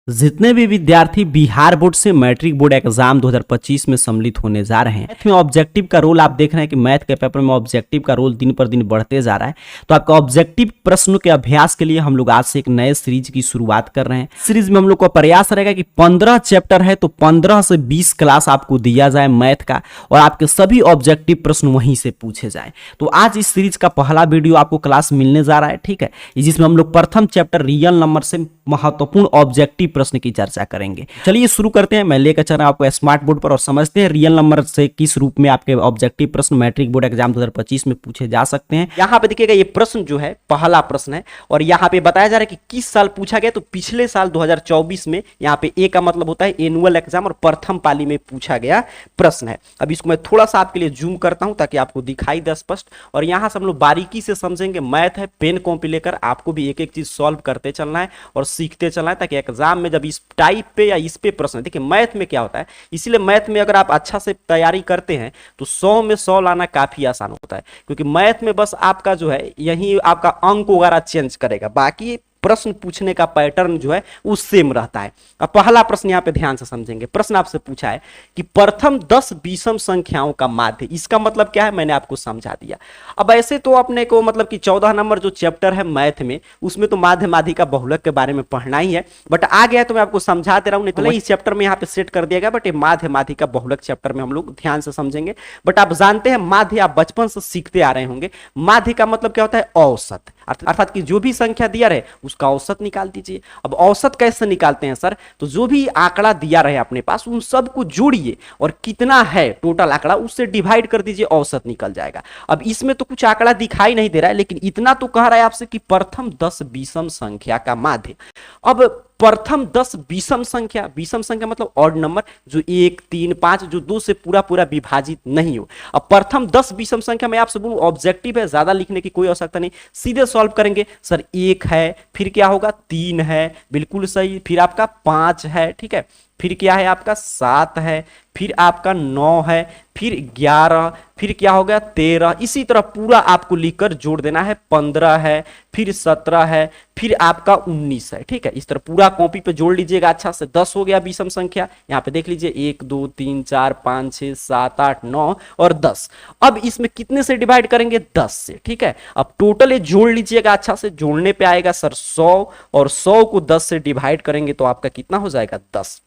जितने भी विद्यार्थी बिहार बोर्ड से मैट्रिक बोर्ड एग्जाम 2025 में सम्मिलित होने जा रहे हैं, मैथ में ऑब्जेक्टिव का रोल आप देख रहे हैं कि मैथ के पेपर में ऑब्जेक्टिव का रोल दिन पर दिन बढ़ते जा रहा है। तो आपका ऑब्जेक्टिव प्रश्नों के अभ्यास के लिए हम लोग आज से एक नए सीरीज की शुरुआत कर रहे हैं। सीरीज में हम लोग का प्रयास रहेगा कि 15 चैप्टर है तो 15 से 20 क्लास आपको दिया जाए मैथ का, और आपके सभी ऑब्जेक्टिव प्रश्न वहीं से पूछे जाए। तो आज इस सीरीज का पहला वीडियो आपको क्लास मिलने जा रहा है, ठीक है, जिसमें हम लोग प्रथम चैप्टर रियल नंबर से महत्वपूर्ण ऑब्जेक्टिव प्रश्न की चर्चा करेंगे। चलिए शुरू करते हैं। मैं लेकर चल रहा हूं आपको स्मार्ट बोर्ड पर और समझते हैं रियल नंबर से किस रूप में आपके ऑब्जेक्टिव प्रश्न मैट्रिक बोर्ड एग्जाम 2025 में पूछे जा सकते हैं। यहां पे देखिएगा ये प्रश्न जो है पहला प्रश्न है, और यहां पे बताया जा रहा है कि किस साल पूछा गया। तो पिछले साल 2024 में यहां पे ए का मतलब होता है एनुअल एग्जाम, और प्रथम पाली में पूछा गया प्रश्न है। अब इसको मैं थोड़ा सा आपके लिए जूम करता हूं ताकि आपको दिखाई दे स्पष्ट, और यहां से हम लोग बारीकी से समझेंगे। मैथ है, पेन कॉपी लेकर आपको भी एक एक चीज सॉल्व करते चलना है और सीखते चलना है, ताकि एग्जाम में जब इस टाइप पे या इस पे प्रश्न, देखिए मैथ में क्या होता है, इसीलिए मैथ में अगर आप अच्छा से तैयारी करते हैं तो 100 में 100 लाना काफी आसान होता है, क्योंकि मैथ में बस आपका जो है यही आपका अंक वगैरह चेंज करेगा, बाकी प्रश्न पूछने का पैटर्न जो है वो सेम रहता है। अब पहला प्रश्न यहां पे ध्यान से समझेंगे। प्रश्न आपसे पूछा है कि प्रथम 10 विषम संख्याओं का माध्य, इसका मतलब क्या है मैंने आपको समझा दिया। अब ऐसे तो अपने को मतलब कि 14 नंबर जो चैप्टर है मैथ में, उसमें तो माध्य माध्यिका बहुलक के बारे में पढ़ना ही है, बट आ गया तो मैं आपको समझा दे रहा हूं, नहीं तो इस चैप्टर में यहाँ पे सेट कर दिया गया, बट ये माध्य माध्यिका बहुलक चैप्टर में हम लोग ध्यान से समझेंगे। बट आप जानते हैं माध्य आप बचपन से सीखते आ रहे होंगे, माध्य का मतलब क्या होता है, औसत, अर्थात कि जो भी संख्या दिया रहे उसका औसत निकाल दीजिए। अब औसत कैसे निकालते हैं सर, तो जो भी आंकड़ा दिया रहे अपने पास उन सब को जोड़िए और कितना है टोटल आंकड़ा उससे डिवाइड कर दीजिए, औसत निकल जाएगा। अब इसमें तो कुछ आंकड़ा दिखाई नहीं दे रहा है, लेकिन इतना तो कह रहा है आपसे कि प्रथम 10 विषम संख्या का माध्य। अब प्रथम 10 विषम संख्या, विषम संख्या मतलब ऑड नंबर, जो 1 3 5 जो 2 से पूरा पूरा विभाजित नहीं हो। अब प्रथम 10 विषम संख्या में आपसे बोलूं ऑब्जेक्टिव है, ज्यादा लिखने की कोई आवश्यकता नहीं, सीधे सॉल्व करेंगे। सर 1 है, फिर क्या होगा 3 है, बिल्कुल सही, फिर आपका 5 है, ठीक है, फिर क्या है आपका 7 है, फिर आपका 9 है, फिर 11, फिर क्या हो गया 13, इसी तरह पूरा आपको लिखकर जोड़ देना है। 15 है, फिर 17 है, फिर आपका 19 है, ठीक है, इस तरह पूरा कॉपी पे जोड़ लीजिएगा अच्छा से। 10 हो गया विषम संख्या, यहाँ पे देख लीजिए 1 2 3 4 5 6 7 8 9 और 10। अब इसमें कितने से डिवाइड करेंगे, 10 से, ठीक है। अब टोटल जोड़ लीजिएगा अच्छा से, जोड़ने पे आएगा सर 100, और 100 को 10 से डिवाइड करेंगे तो आपका कितना हो जाएगा 10।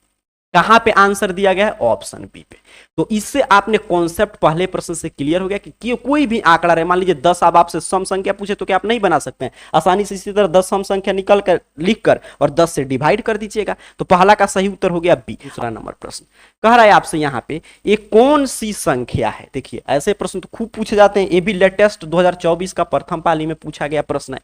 कहां पे आंसर दिया गया है, ऑप्शन बी पे। तो इससे आपने कॉन्सेप्ट पहले प्रश्न से क्लियर हो गया कि कोई भी आंकड़ा रहे, मान लीजिए 10 अब आपसे सम संख्या पूछे तो क्या आप नहीं बना सकते हैं आसानी से, इसी तरह 10 सम संख्या निकल कर लिख कर और 10 से डिवाइड कर दीजिएगा। तो पहला का सही उत्तर हो गया बी। दूसरा नंबर प्रश्न कह रहा है आपसे यहां पे एक कौन सी संख्या है, देखिए ऐसे प्रश्न तो खूब पूछे जाते हैं, ये भी लेटेस्ट 2024 का प्रथम पाली में पूछा गया प्रश्न है।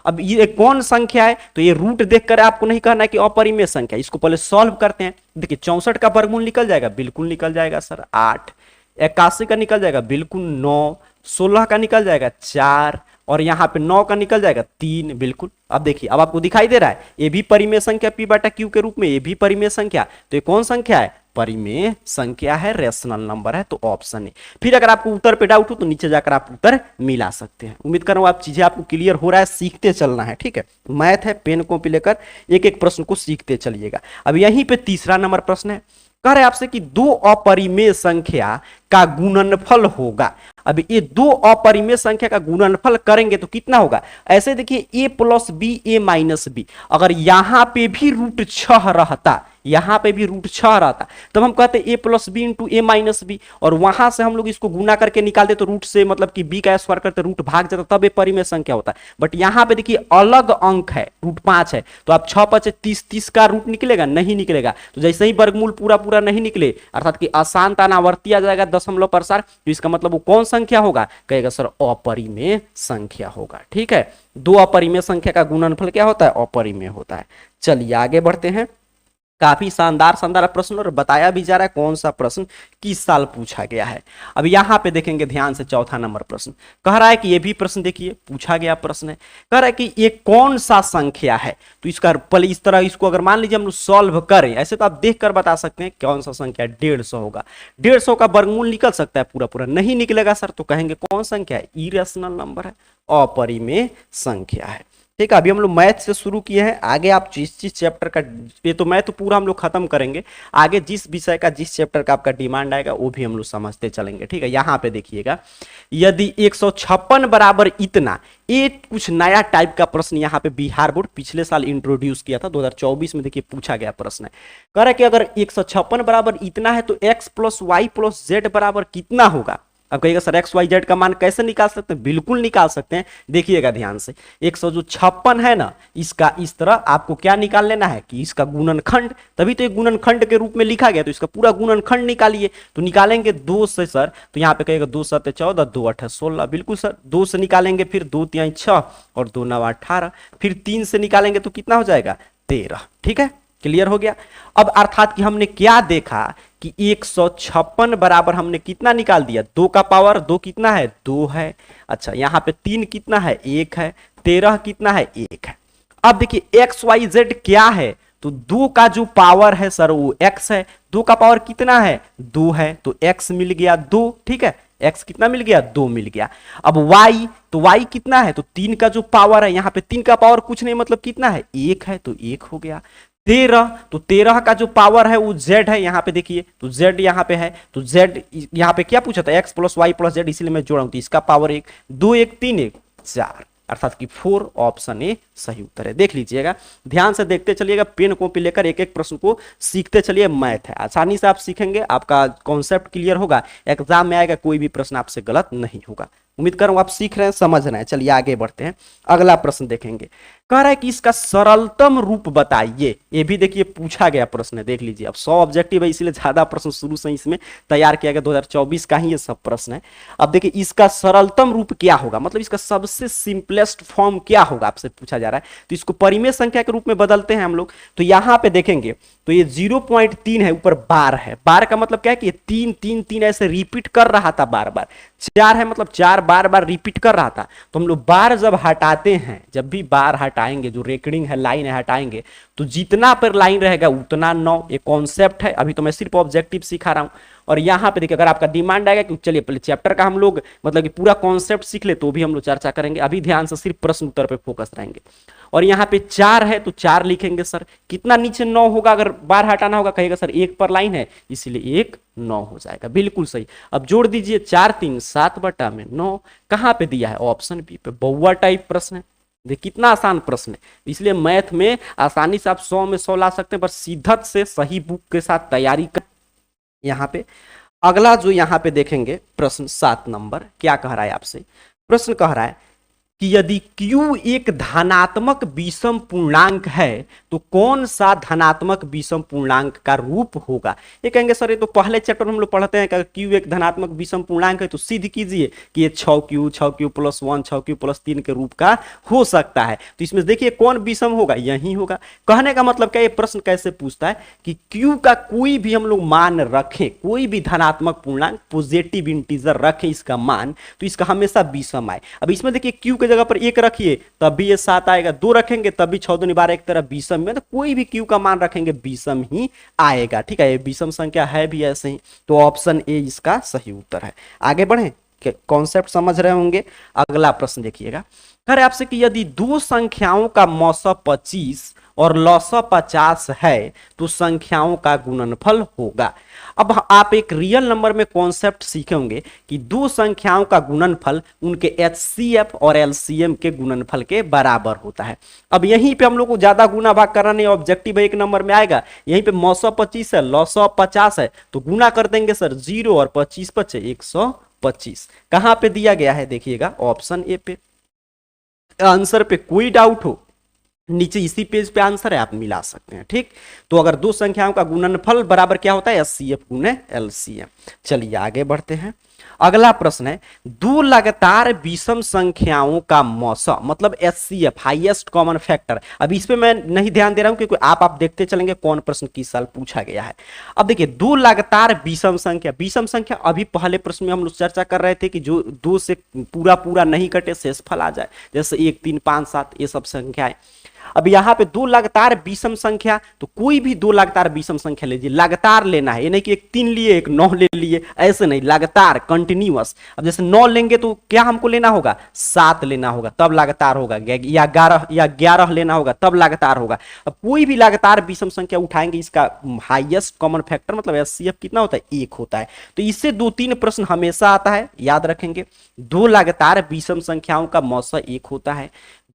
अब ये कौन संख्या है, तो ये रूट देखकर आपको नहीं कहना है कि अपरिमेय संख्या, इसको पहले सॉल्व करते हैं। देखिए 64 का वर्गमूल निकल जाएगा, बिल्कुल निकल जाएगा सर 8, 81 का निकल जाएगा बिल्कुल 9, 16 का निकल जाएगा 4, और यहां पे 9 का निकल जाएगा 3, बिल्कुल। अब देखिए अब आपको दिखाई दे रहा है ये भी परिमेय संख्या p बटा q के रूप में, ये भी परिमेय संख्या, तो ये कौन संख्या है, परिमेय संख्या है, रेशनल नंबर है, तो ऑप्शन है। फिर अगर आपको उत्तर पे डाउट हो तो नीचे जाकर आप उत्तर मिला सकते हैं। उम्मीद कर रहा हूं आप चीजें आपको क्लियर हो रहा है, सीखते चलना है, ठीक है। मैथ है, पेन कॉपी लेकर एक एक प्रश्न को सीखते चलिएगा। अब यहीं पे तीसरा नंबर प्रश्न है, कह रहे आपसे कि दो अपरिमेय संख्या का गुणनफल होगा। अब ये दो अपरिमेय संख्या का गुणनफल करेंगे तो कितना होगा, ऐसे देखिए a plus B a minus B, अगर यहां पे भी रूट 6 रहता, यहां पे भी रूट 6 रहता, तब हम कहते a plus B into a minus B, और वहां से हम लोग इसको गुना करके निकालते तो रूट से मतलब कि b का स्क्वायर करते रूट भाग जाता, तब ये परिमेय संख्या होता। बट यहां पे देखिए अलग अंक है, रूट 5 है, तो आप 6 5 30, 30 का रूट निकलेगा, नहीं निकलेगा। तो जैसे ही वर्गमूल पूरा पूरा नहीं निकले, अर्थात कि अशांत अनावर्ती आ जाएगा दशमलव प्रसार, तो इसका मतलब वो कौन संख्या होगा, कहेगा सर अपरिमेय संख्या होगा, ठीक है। दो अपरिमेय संख्या का गुणनफल क्या होता है, अपरिमेय होता है। चलिए आगे बढ़ते हैं। काफी शानदार शानदार प्रश्न, और बताया भी जा रहा है कौन सा प्रश्न किस साल पूछा गया है। अब यहां पे देखेंगे ध्यान से, चौथा नंबर प्रश्न कह रहा है कि ये भी प्रश्न देखिए पूछा गया प्रश्न है, कह रहा है कि ये कौन सा संख्या है। तो इसका पहले इस तरह इसको अगर मान लीजिए हम लोग सॉल्व करें, ऐसे तो आप देख कर बता सकते हैं कौन सा संख्या 150 होगा। 150 का वर्गमूल निकल सकता है पूरा पूरा, नहीं निकलेगा सर तो कहेंगे कौन संख्या है, इरेशनल नंबर है, अपरिमेय संख्या है, ठीक है। अभी हम लोग मैथ से शुरू किए हैं, आगे आप जिस चैप्टर का, ये तो मैथ पूरा हम लोग खत्म करेंगे, आगे जिस विषय का जिस चैप्टर का आपका डिमांड आएगा वो भी हम लोग समझते चलेंगे। ठीक है, यहाँ पे देखिएगा, यदि 156 बराबर इतना, ये कुछ नया टाइप का प्रश्न यहाँ पे बिहार बोर्ड पिछले साल इंट्रोड्यूस किया था, 2024 में देखिए पूछा गया प्रश्न है। कह रहा है कि अगर 156 बराबर इतना है तो x plus Y plus Z बराबर कितना होगा। अब कहिएगा सर एक्स वाई जेड का मान कैसे निकाल सकते हैं, बिल्कुल निकाल सकते हैं। देखिएगा ध्यान से, 156 है ना, इसका इस तरह आपको क्या निकाल लेना है कि इसका गुणनखंड, तभी तो एक गुणनखंड के रूप में लिखा गया, तो इसका पूरा गुणनखंड निकालिए। तो निकालेंगे 2 से सर, तो यहाँ पे कहेगा 2 7 14, 2 8 16, बिल्कुल सर 2 से निकालेंगे, फिर 2 3 6 और 2 9 18, फिर 3 से निकालेंगे तो कितना हो जाएगा 13। ठीक है, क्लियर हो गया। अब अर्थात कि हमने क्या देखा कि 156 बराबर हमने कितना निकाल दिया, 2 का पावर 2 कितना है 2 है। अच्छा, यहाँ पे 3 कितना है 1 है, 13 कितना है 1 है। अब देखिए एक्स वाई जेड क्या है, तो 2 का जो पावर है सर वो x है, 2 का पावर कितना है 2 है, तो x मिल गया 2। ठीक है, x कितना मिल गया 2 मिल गया। अब y, तो y कितना है, तो 3 का जो पावर है, यहाँ पे 3 का पावर कुछ नहीं मतलब कितना है 1 है, तो 1 हो गया। 13, तो 13 का जो पावर है वो z है, यहाँ पे देखिए तो z यहाँ पे है, तो z यहाँ पे क्या पूछा था x plus Y plus Z, इसलिए मैं जोड़ा हूं, तो इसका पावर 1, 2 1 3 1 4, अर्थात कि 4 ऑप्शन ए सही उत्तर है। देख लीजिएगा, ध्यान से देखते चलिएगा, पेन कॉपी लेकर एक एक प्रश्न को सीखते चलिए। मैथ है, आसानी से आप सीखेंगे, आपका कॉन्सेप्ट क्लियर होगा, एग्जाम में आएगा कोई भी प्रश्न आपसे गलत नहीं होगा। उम्मीद करूंगा आप सीख रहे हैं, समझ रहे हैं। चलिए आगे बढ़ते हैं, अगला प्रश्न देखेंगे। कह रहा है कि इसका सरलतम रूप बताइए। ये भी देखिए पूछा गया प्रश्न है, देख लीजिए। अब 100 ऑब्जेक्टिव है, इसलिए ज्यादा प्रश्न शुरू से इसमें तैयार किया गया, 2024 का ही ये सब प्रश्न है। अब देखिए इसका सरलतम रूप क्या होगा, मतलब इसका सबसे सिंपलेस्ट फॉर्म क्या होगा, आपसे पूछा जा रहा है। तो इसको परिमेय संख्या के रूप में बदलते हैं हम लोग। तो यहां पे देखेंगे तो ये 0.3 है, ऊपर बार है, बार का मतलब क्या है कि 3 3 3 ऐसे रिपीट कर रहा था बार बार। 4 है मतलब 4 बार बार रिपीट कर रहा था। तो हम लोग बार जब हटाते हैं, जब भी बार हटाएंगे, जो रेकरिंग है लाइन है हटाएंगे, तो जितना पर लाइन रहेगा उतना 9। ये कॉन्सेप्ट है, अभी तो मैं सिर्फ ऑब्जेक्टिव सिखा रहा हूं। और यहाँ पे देखिए, अगर आपका डिमांड आएगा कि चलिए पहले चैप्टर का हम लोग मतलब कि पूरा कॉन्सेप्ट सीख ले, तो भी हम लोग चर्चा करेंगे। अभी ध्यान से सिर्फ प्रश्न उत्तर पे फोकस रहेंगे। और यहाँ पे 4 है तो 4 लिखेंगे सर, कितना नीचे 9 होगा, अगर बार हटाना होगा कहेगा सर 1 पर लाइन है, इसलिए 1 9 हो जाएगा, बिल्कुल सही। अब जोड़ दीजिए 4 3 7 बटा में 9, कहां पे दिया है ऑप्शन बी पे, बहुआ टाइप प्रश्न है। देखिए कितना आसान प्रश्न है, इसलिए मैथ में आसानी से आप 100 में 100 ला सकते हैं, पर शिद्दत से सही बुक के साथ तैयारी कर। यहाँ पे अगला जो यहाँ पे देखेंगे प्रश्न 7 नंबर, क्या कह रहा है आपसे, प्रश्न कह रहा है कि यदि q एक धनात्मक विषम पूर्णांक है तो कौन सा धनात्मक विषम पूर्णांक का रूप होगा। ये कहेंगे सर ये तो पहले चैप्टर में हम लोग पढ़ते हैं कि q एक धनात्मक विषम पूर्णांक है तो सिद्ध कीजिए कि ये 6q प्लस 1 6q प्लस 3 के रूप का हो सकता है। तो इसमें देखिए कौन विषम होगा, यही होगा। कहने का मतलब क्या, ये प्रश्न कैसे पूछता है कि q का कोई भी हम लोग मान रखें, कोई भी धनात्मक पूर्णांक पॉजिटिव इंटीजर रखें इसका मान, तो इसका हमेशा विषम आए। अब इसमें देखिए q के जगह पर 1 रखिए तब भी ये 7 आएगा, 2 रखेंगे तब भी 6 दूनी 12 एक तरह विषम में, तो कोई भी q का मान रखेंगे विषम ही आएगा। ठीक है, ये विषम संख्या है भी ऐसे ही, तो ऑप्शन ए इसका सही उत्तर है। आगे बढ़े, कॉन्सेप्ट समझ रहे होंगे। अगला प्रश्न देखिएगा, कह रहे आपसे कि यदि दो संख्याओं का मौसा 25 और लौसा 50 है तो संख्याओं का गुणनफल होगा। अब आप एक रियल नंबर में कॉन्सेप्ट सीखेंगे कि दो संख्याओं का गुणनफल उनके HCF और LCM के गुणनफल के बराबर होता है। अब यहीं पे हम लोग को ज्यादा गुना भाग करना नहीं, ऑब्जेक्टिव एक नंबर में आएगा, यहीं पे मौसा 25 है लौसा 50 है, तो गुना कर देंगे सर 0 और 25 बचे 125। कहां पे दिया गया है देखिएगा ऑप्शन ए पे। आंसर पे कोई डाउट हो नीचे इसी पेज पे आंसर है, आप मिला सकते हैं। ठीक, तो अगर दो संख्याओं का गुणनफल बराबर क्या होता है, HCF गुने LCM। चलिए आगे बढ़ते हैं। अगला प्रश्न है, दो लगातार विषम संख्याओं का मौसा मतलब HCF हाईएस्ट कॉमन फैक्टर। अब इस पे मैं नहीं ध्यान दे रहा हूं क्योंकि आप देखते चलेंगे कौन प्रश्न किस साल पूछा गया है। अब देखिए दो लगातार विषम संख्या, विषम संख्या अभी पहले प्रश्न में हम लोग चर्चा कर रहे थे कि जो 2 से पूरा नहीं कटे शेषफल आ जाए, जैसे 1 3 5 7 ये सब संख्याएं। अब यहाँ पे दो लगातार विषम संख्या, तो कोई भी दो लगातार विषम संख्या लीजिए, लगातार लेना है, ये नहीं कि एक 3 लिए एक 9 ले लिए, ऐसे नहीं, लगातार कंटिन्यूअस। अब जैसे 9 लेंगे तो क्या हमको लेना होगा, 7 लेना होगा तब लगातार होगा, या 11 लेना होगा तब लगातार होगा। अब कोई भी लगातार विषम संख्या उठाएंगे, इसका हाईएस्ट कॉमन फैक्टर मतलब एचसीएफ कितना होता है, 1 होता है। तो इससे 2-3 प्रश्न हमेशा आता है, याद रखेंगे। दो लगातार विषम संख्याओं का मौसा 1 होता है,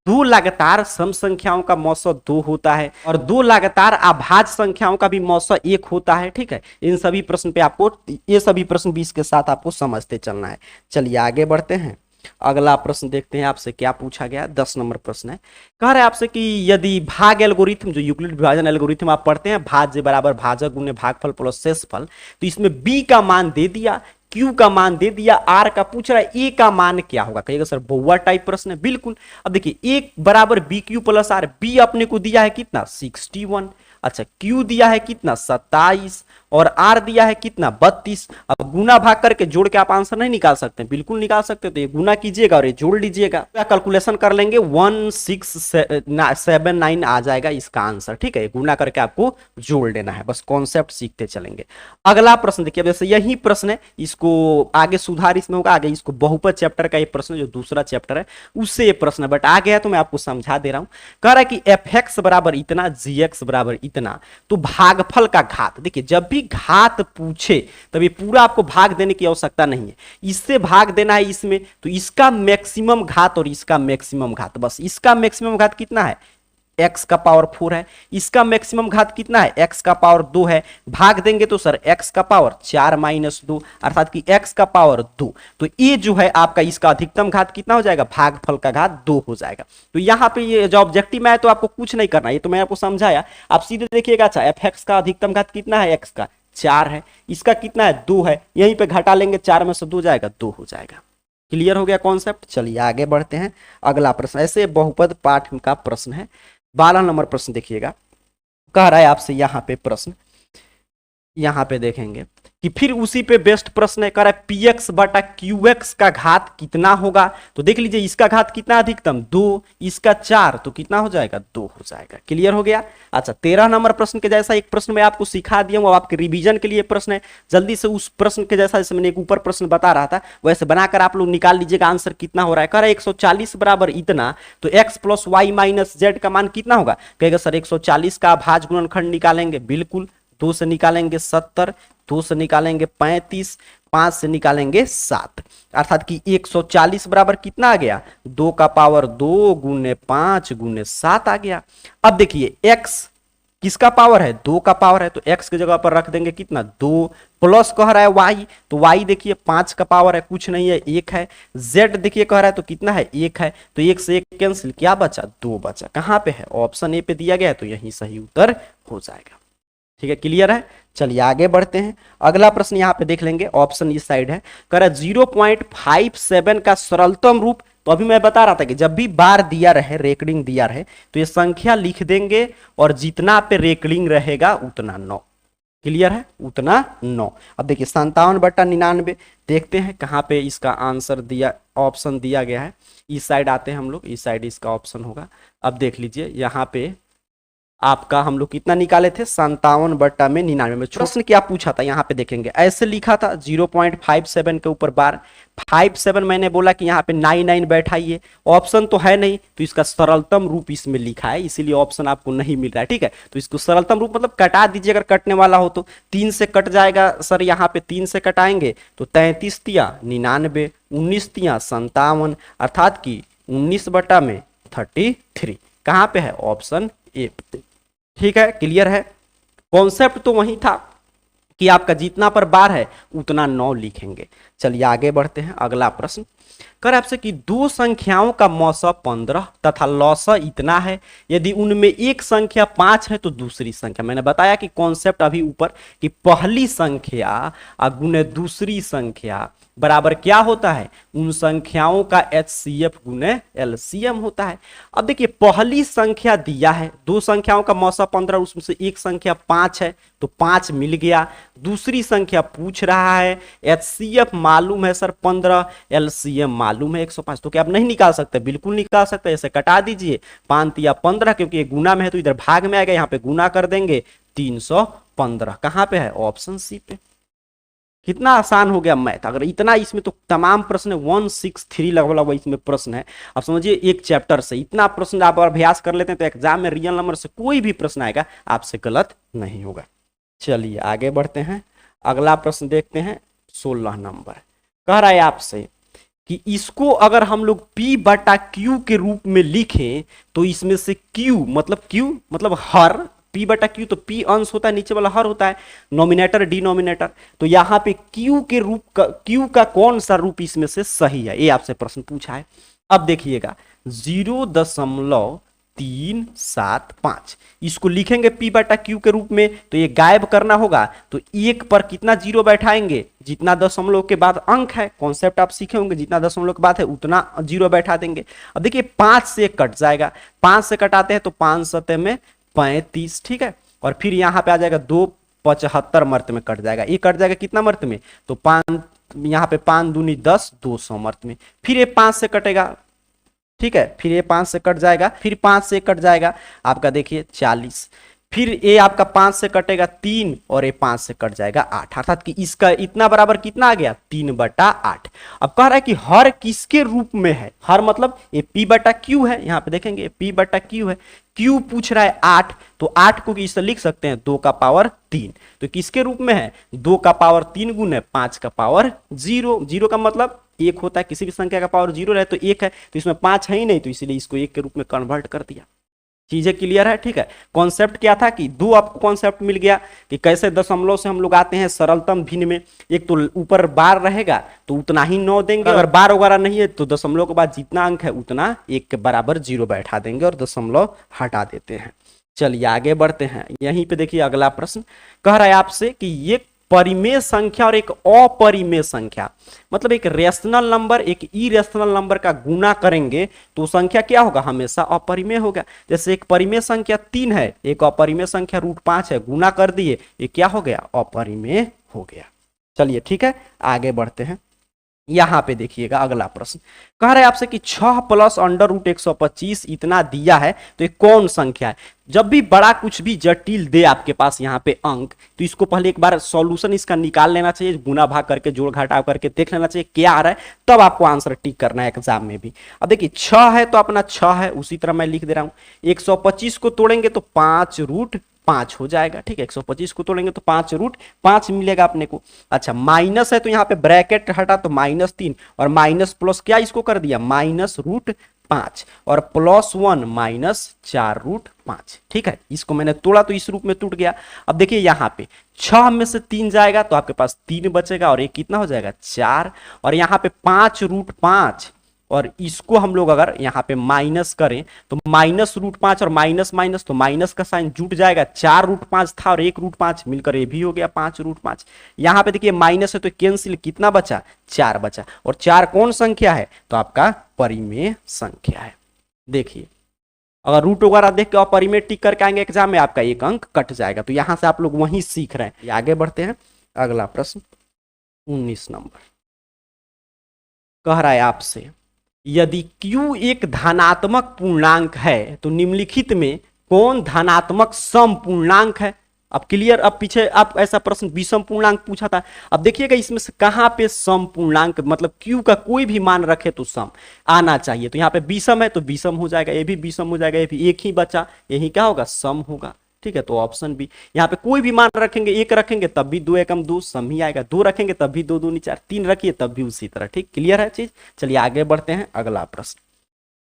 दो लगातार सम संख्याओं का मौसा 2 होता है, और दो लगातार अभाज्य संख्याओं का भी मौसा 1 होता है। ठीक है, इन सभी प्रश्न पे आपको, ये सभी प्रश्न 20 के साथ आपको समझते चलना है। चलिए आगे बढ़ते हैं, अगला प्रश्न देखते हैं आपसे क्या पूछा गया। 10 नंबर प्रश्न है, कह रहा है आपसे कि यदि भाग एल्गोरिथम, जो यूक्लिड विभाजन एल्गोरिथम आप पढ़ते हैं, भाज्य बराबर भाजक गुणे भागफल प्लस शेषफल, तो इसमें b का मान दे दिया, Q का मान दे दिया, R का पूछ रहा है A का मान क्या होगा। कहिएगा सर बहुआ टाइप प्रश्न है, बिल्कुल। अब देखिए A बराबर BQ प्लस R, B अपने को दिया है कितना 61, अच्छा Q दिया है कितना 27, और R दिया है कितना 32। अब गुना भाग करके जोड़ के आप आंसर नहीं निकाल सकते, बिल्कुल निकाल सकते, तो ये गुना कीजिएगा और ये जोड़ लीजिएगा, कैलकुलेशन कर लेंगे 1679 आ जाएगा इसका आंसर। ठीक है, गुना करके आपको जोड़ लेना है, बस कॉन्सेप्ट सीखते चलेंगे। अगला प्रश्न देखिए, जैसे यही प्रश्न है, इसको आगे सुधार इसमें होगा, आगे इसको बहुपद चैप्टर का ये प्रश्न जो दूसरा चैप्टर है उससे ये प्रश्न है, बट आ गया तो मैं आपको समझा दे रहा हूं। कह रहा है कि fx बराबर इतना, gx बराबर इतना, तो भागफल का घात। देखिए जब भी घात पूछे तब ये पूरा आपको भाग देने की आवश्यकता नहीं है, इससे भाग देना है इसमें, तो इसका मैक्सिमम घात और इसका मैक्सिमम घात, बस इसका मैक्सिमम घात कितना है, x का पावर 4 है, इसका मैक्सिमम घात कितना है, x का पावर 2 है, भाग देंगे तो सर x का पावर 4 माइनस 2 अर्थात कि x का पावर 2, तो ये जो है आपका इसका अधिकतम घात कितना हो जाएगा, भागफल का घात 2 हो जाएगा। तो यहाँ पे ये जो ऑब्जेक्टिव में है तो आपको कुछ नहीं करना, ये तो मैं आपको समझाया, आप सीधे देखिएगा। अच्छा fx का अधिकतम घात कितना है, x का 4 है, इसका कितना है 2 है, यहीं पे घटा लेंगे, 4 में से 2 जाएगा 2 हो जाएगा। क्लियर हो गया कॉन्सेप्ट। चलिए आगे बढ़ते हैं, अगला प्रश्न ऐसे बहुपद पाठ का प्रश्न है। 12 नंबर प्रश्न देखिएगा, कह रहा है आपसे यहाँ पे प्रश्न, यहाँ पे देखेंगे कि फिर उसी पे बेस्ट प्रश्न है, कह रहा है px बटा qx का घात कितना होगा। तो देख लीजिए इसका घात कितना अधिकतम 2, इसका 4, तो कितना हो जाएगा 2 हो जाएगा। क्लियर हो गया। अच्छा 13 नंबर प्रश्न के जैसा एक प्रश्न मैं आपको सिखा दिया हूं, आपके रिवीजन के लिए प्रश्न है, जल्दी से उस प्रश्न के जैसा, जैसे मैंने एक ऊपर प्रश्न बता रहा था वैसे बनाकर आप लोग निकाल लीजिएगा आंसर कितना हो रहा है। कह रहा है 140 बराबर इतना, तो x plus Y minus Z का मान कितना होगा। कहेगा सर 140 का भाज्य गुणनखंड निकालेंगे, बिल्कुल। 2 से निकालेंगे 70, 2 से निकालेंगे 35, 5 से निकालेंगे 7, अर्थात कि 140 बराबर कितना आ गया, 2 का पावर 2 गुने 5 गुने 7 आ गया। अब देखिए x किसका पावर है, 2 का पावर है, तो x की जगह पर रख देंगे कितना 2, प्लस कह रहा है y, तो y देखिए 5 का पावर है, कुछ नहीं है 1 है, z देखिए कह रहा है तो कितना है 1 है, तो 1 से 1 कैंसिल, क्या बचा 2 बचा। कहां पे है, ऑप्शन ए पे दिया गया है, तो यही सही उत्तर हो जाएगा। ठीक है, क्लियर है। चलिए आगे बढ़ते हैं, अगला प्रश्न यहाँ पे देख लेंगे, ऑप्शन इस साइड है, कह रहा है 0.57 का सरलतम रूप। तो अभी मैं बता रहा था कि जब भी बार दिया रहे, रेकडिंग दिया रहे, तो ये संख्या लिख देंगे और जितना पे रेकडिंग रहेगा उतना 9। क्लियर है, उतना 9। अब देखिए 57/99 देखते हैं कहाँ पे इसका आंसर दिया, ऑप्शन दिया गया है। इस साइड आते हैं हम लोग, इस साइड इसका ऑप्शन होगा। अब देख लीजिए यहाँ पे आपका हम लोग कितना निकाले थे, 57/99 में। प्रश्न क्या पूछा था यहाँ पे देखेंगे, ऐसे लिखा था 0.57 के ऊपर बार 57, मैंने बोला कि यहाँ पे 99 बैठाइए, ऑप्शन तो है नहीं, तो इसका सरलतम रूप इसमें लिखा है, इसीलिए ऑप्शन आपको नहीं मिल रहा है। ठीक है, तो इसको सरलतम रूप मतलब कटा दीजिए, अगर कटने वाला हो तो 3 से कट जाएगा सर, यहाँ पे 3 से कटाएंगे तो 33 तिया 99, 19 तिया 57, अर्थात कि 19/33 कहाँ पे है, ऑप्शन ए। ठीक है, क्लियर है। कॉन्सेप्ट तो वही था कि आपका जितना पर बार है उतना 9 लिखेंगे। चलिए आगे बढ़ते हैं, अगला प्रश्न कर आपसे कि दो संख्याओं का मौसा 15 तथा लौसा इतना है, यदि उनमें एक संख्या 5 है तो दूसरी संख्या, मैंने बताया कि कॉन्सेप्ट अभी ऊपर कि पहली संख्या गुने दूसरी संख्या बराबर क्या होता है, उन संख्याओं का HCF गुने LCM होता है। अब देखिए पहली संख्या दिया है, दो संख्याओं का मौसा 15, उसमें से एक संख्या 5 है तो 5 मिल गया। दूसरी संख्या पूछ रहा है, HCF मालूम है सर 15, LCM मालूम मालूम है 105, तो क्या आप नहीं निकाल सकते? बिल्कुल निकाल सकते, ऐसे कटा दीजिए 5 या 15, क्योंकि ये गुना में है तो इधर भाग में आएगा, यहाँ पे गुना कर देंगे 315। कहाँ पे है? ऑप्शन सी पे। कितना आसान हो गया मैथ। अगर इतना, इसमें तो तमाम प्रश्न 163 लगभग इसमें प्रश्न है। अब समझिए एक चैप्टर से इतना प्रश्न आप अभ्यास कर लेते हैं तो एग्जाम में रियल नंबर से कोई भी प्रश्न आएगा आपसे गलत नहीं होगा। चलिए आगे बढ़ते हैं, अगला प्रश्न देखते हैं। 16 नंबर कह रहा है आपसे कि इसको अगर हम लोग P बटा Q के रूप में लिखें तो इसमें से Q मतलब हर, P बटा Q तो P अंश होता है, नीचे वाला हर होता है, नॉमिनेटर डिनोमिनेटर। तो यहाँ पे Q के रूप का, Q का कौन सा रूप इसमें से सही है, ये आपसे प्रश्न पूछा है। अब देखिएगा 0.375 इसको लिखेंगे P बटा Q के रूप में, तो ये गायब करना होगा, तो एक पर कितना जीरो बैठाएंगे? जितना दशमलव के बाद अंक है, कॉन्सेप्ट आप सीखे होंगे, जितना दशमलव के बाद है उतना जीरो बैठा देंगे। अब देखिए 5 से कट जाएगा, 5 से कटाते हैं तो 5 सतह में 35, ठीक है। और फिर यहाँ पे आ जाएगा 275 मर्त में कट जाएगा, ये कट जाएगा कितना मर्त में? तो 5, यहाँ पे 5 दूनी 10, 200 मर्त में। फिर ये 5 से कटेगा, ठीक है, फिर ये 5 से कट जाएगा, फिर 5 से कट जाएगा आपका देखिए 40, फिर ये आपका 5 से कटेगा 3 और ये 5 से कट जाएगा 8, अर्थात कि इसका इतना बराबर कितना आ गया? 3/8। अब कह रहा है कि हर किसके रूप में है? हर मतलब ये P बटा Q है, यहाँ पे देखेंगे P बटा Q है, Q पूछ रहा है 8, तो 8 को इससे लिख सकते हैं 2 का पावर 3, तो किसके रूप में है? 2 का पावर 3 गुना 5 का पावर 0, 0 का मतलब 1 होता है, किसी भी संख्या का पावर 0 रहे तो 1 है, तो इसमें 5 है ही नहीं, तो इसीलिए इसको 1 के रूप में कन्वर्ट कर दिया। चीजें क्लियर है, ठीक है। कॉन्सेप्ट क्या था कि दो आपको कॉन्सेप्ट मिल गया कि कैसे दशमलव से हम लोग आते हैं सरलतम भिन्न में। एक तो ऊपर बार रहेगा तो उतना ही 9 देंगे, अगर बार वगैरह नहीं है तो दशमलव के बाद जितना अंक है उतना 1 के बराबर 0 बैठा देंगे और दशमलव हटा देते हैं। चलिए आगे बढ़ते हैं, यहीं पे देखिए अगला प्रश्न कह रहा है आपसे कि ये परिमेय संख्या और एक अपरिमेय संख्या, मतलब एक रेशनल नंबर एक इरेशनल नंबर का गुना करेंगे तो संख्या क्या होगा? हमेशा अपरिमेय होगा। जैसे एक परिमेय संख्या 3 है, एक अपरिमेय संख्या √5 है, गुना कर दिए, ये क्या हो गया? अपरिमेय हो गया। चलिए ठीक है, आगे बढ़ते हैं। यहां पे देखिएगा अगला प्रश्न कह रहा है आपसे कि 6 प्लस √125 इतना दिया है, तो ये कौन संख्या है? जब भी बड़ा कुछ भी जटिल दे आपके पास यहाँ पे अंक, तो इसको पहले एक बार सॉल्यूशन इसका निकाल लेना चाहिए, गुना भाग करके जोड़ घटाव करके देख लेना चाहिए क्या आ रहा है, तब आपको आंसर टिक करना है एग्जाम में भी। अब देखिए 6 है तो अपना 6 है, उसी तरह मैं लिख दे रहा हूं। 125 को तोड़ेंगे तो 5√5 हो जाएगा, ठीक है। 125 को तोड़ेंगे तो 5√5 मिलेगा अपने को। अच्छा माइनस है तो यहाँ पे ब्रैकेट हटा तो -3 और माइनस प्लस क्या इसको कर दिया? -√5 और +1 -4√5, ठीक है। इसको मैंने तोड़ा तो इस रूप में टूट गया। अब देखिए यहाँ पे 6 में से 3 जाएगा तो आपके पास 3 बचेगा और ये कितना हो जाएगा? 4, और यहाँ पे 5√5 और इसको हम लोग अगर यहाँ पे माइनस करें तो -√5 और माइनस माइनस तो माइनस का साइन जुट जाएगा। 4√5 था और 1√5 मिलकर ये भी हो गया 5√5। यहाँ पे देखिए माइनस है तो कैंसिल, कितना बचा? 4 बचा, और 4 कौन संख्या है? तो आपका परिमेय संख्या है। देखिए अगर रूट वगैरह देख के अपरिमेय टिक करके आएंगे एग्जाम में, आपका 1 अंक कट जाएगा। तो यहां से आप लोग वहीं सीख रहे हैं। आगे बढ़ते हैं, अगला प्रश्न 19 नंबर कह रहा है आपसे यदि Q एक धनात्मक पूर्णांक है तो निम्नलिखित में कौन धनात्मक सम पूर्णांक है? अब क्लियर, अब पीछे आप ऐसा प्रश्न विषम पूर्णांक पूछा था। अब देखिएगा इसमें से कहां पे सम पूर्णांक, मतलब Q का कोई भी मान रखे तो सम आना चाहिए। तो यहाँ पे विषम है तो विषम हो जाएगा, ये भी विषम हो जाएगा, ये भी एक ही बचा, यही क्या होगा? सम होगा, ठीक है। तो ऑप्शन बी। यहाँ पे कोई भी मान रखेंगे, 1 रखेंगे तब भी 2 एकम 2 सम ही आएगा, 2 रखेंगे तब भी 2 दूनी 4, 3 रखिए तब भी उसी तरह, ठीक। क्लियर है चीज। चलिए आगे बढ़ते हैं, अगला प्रश्न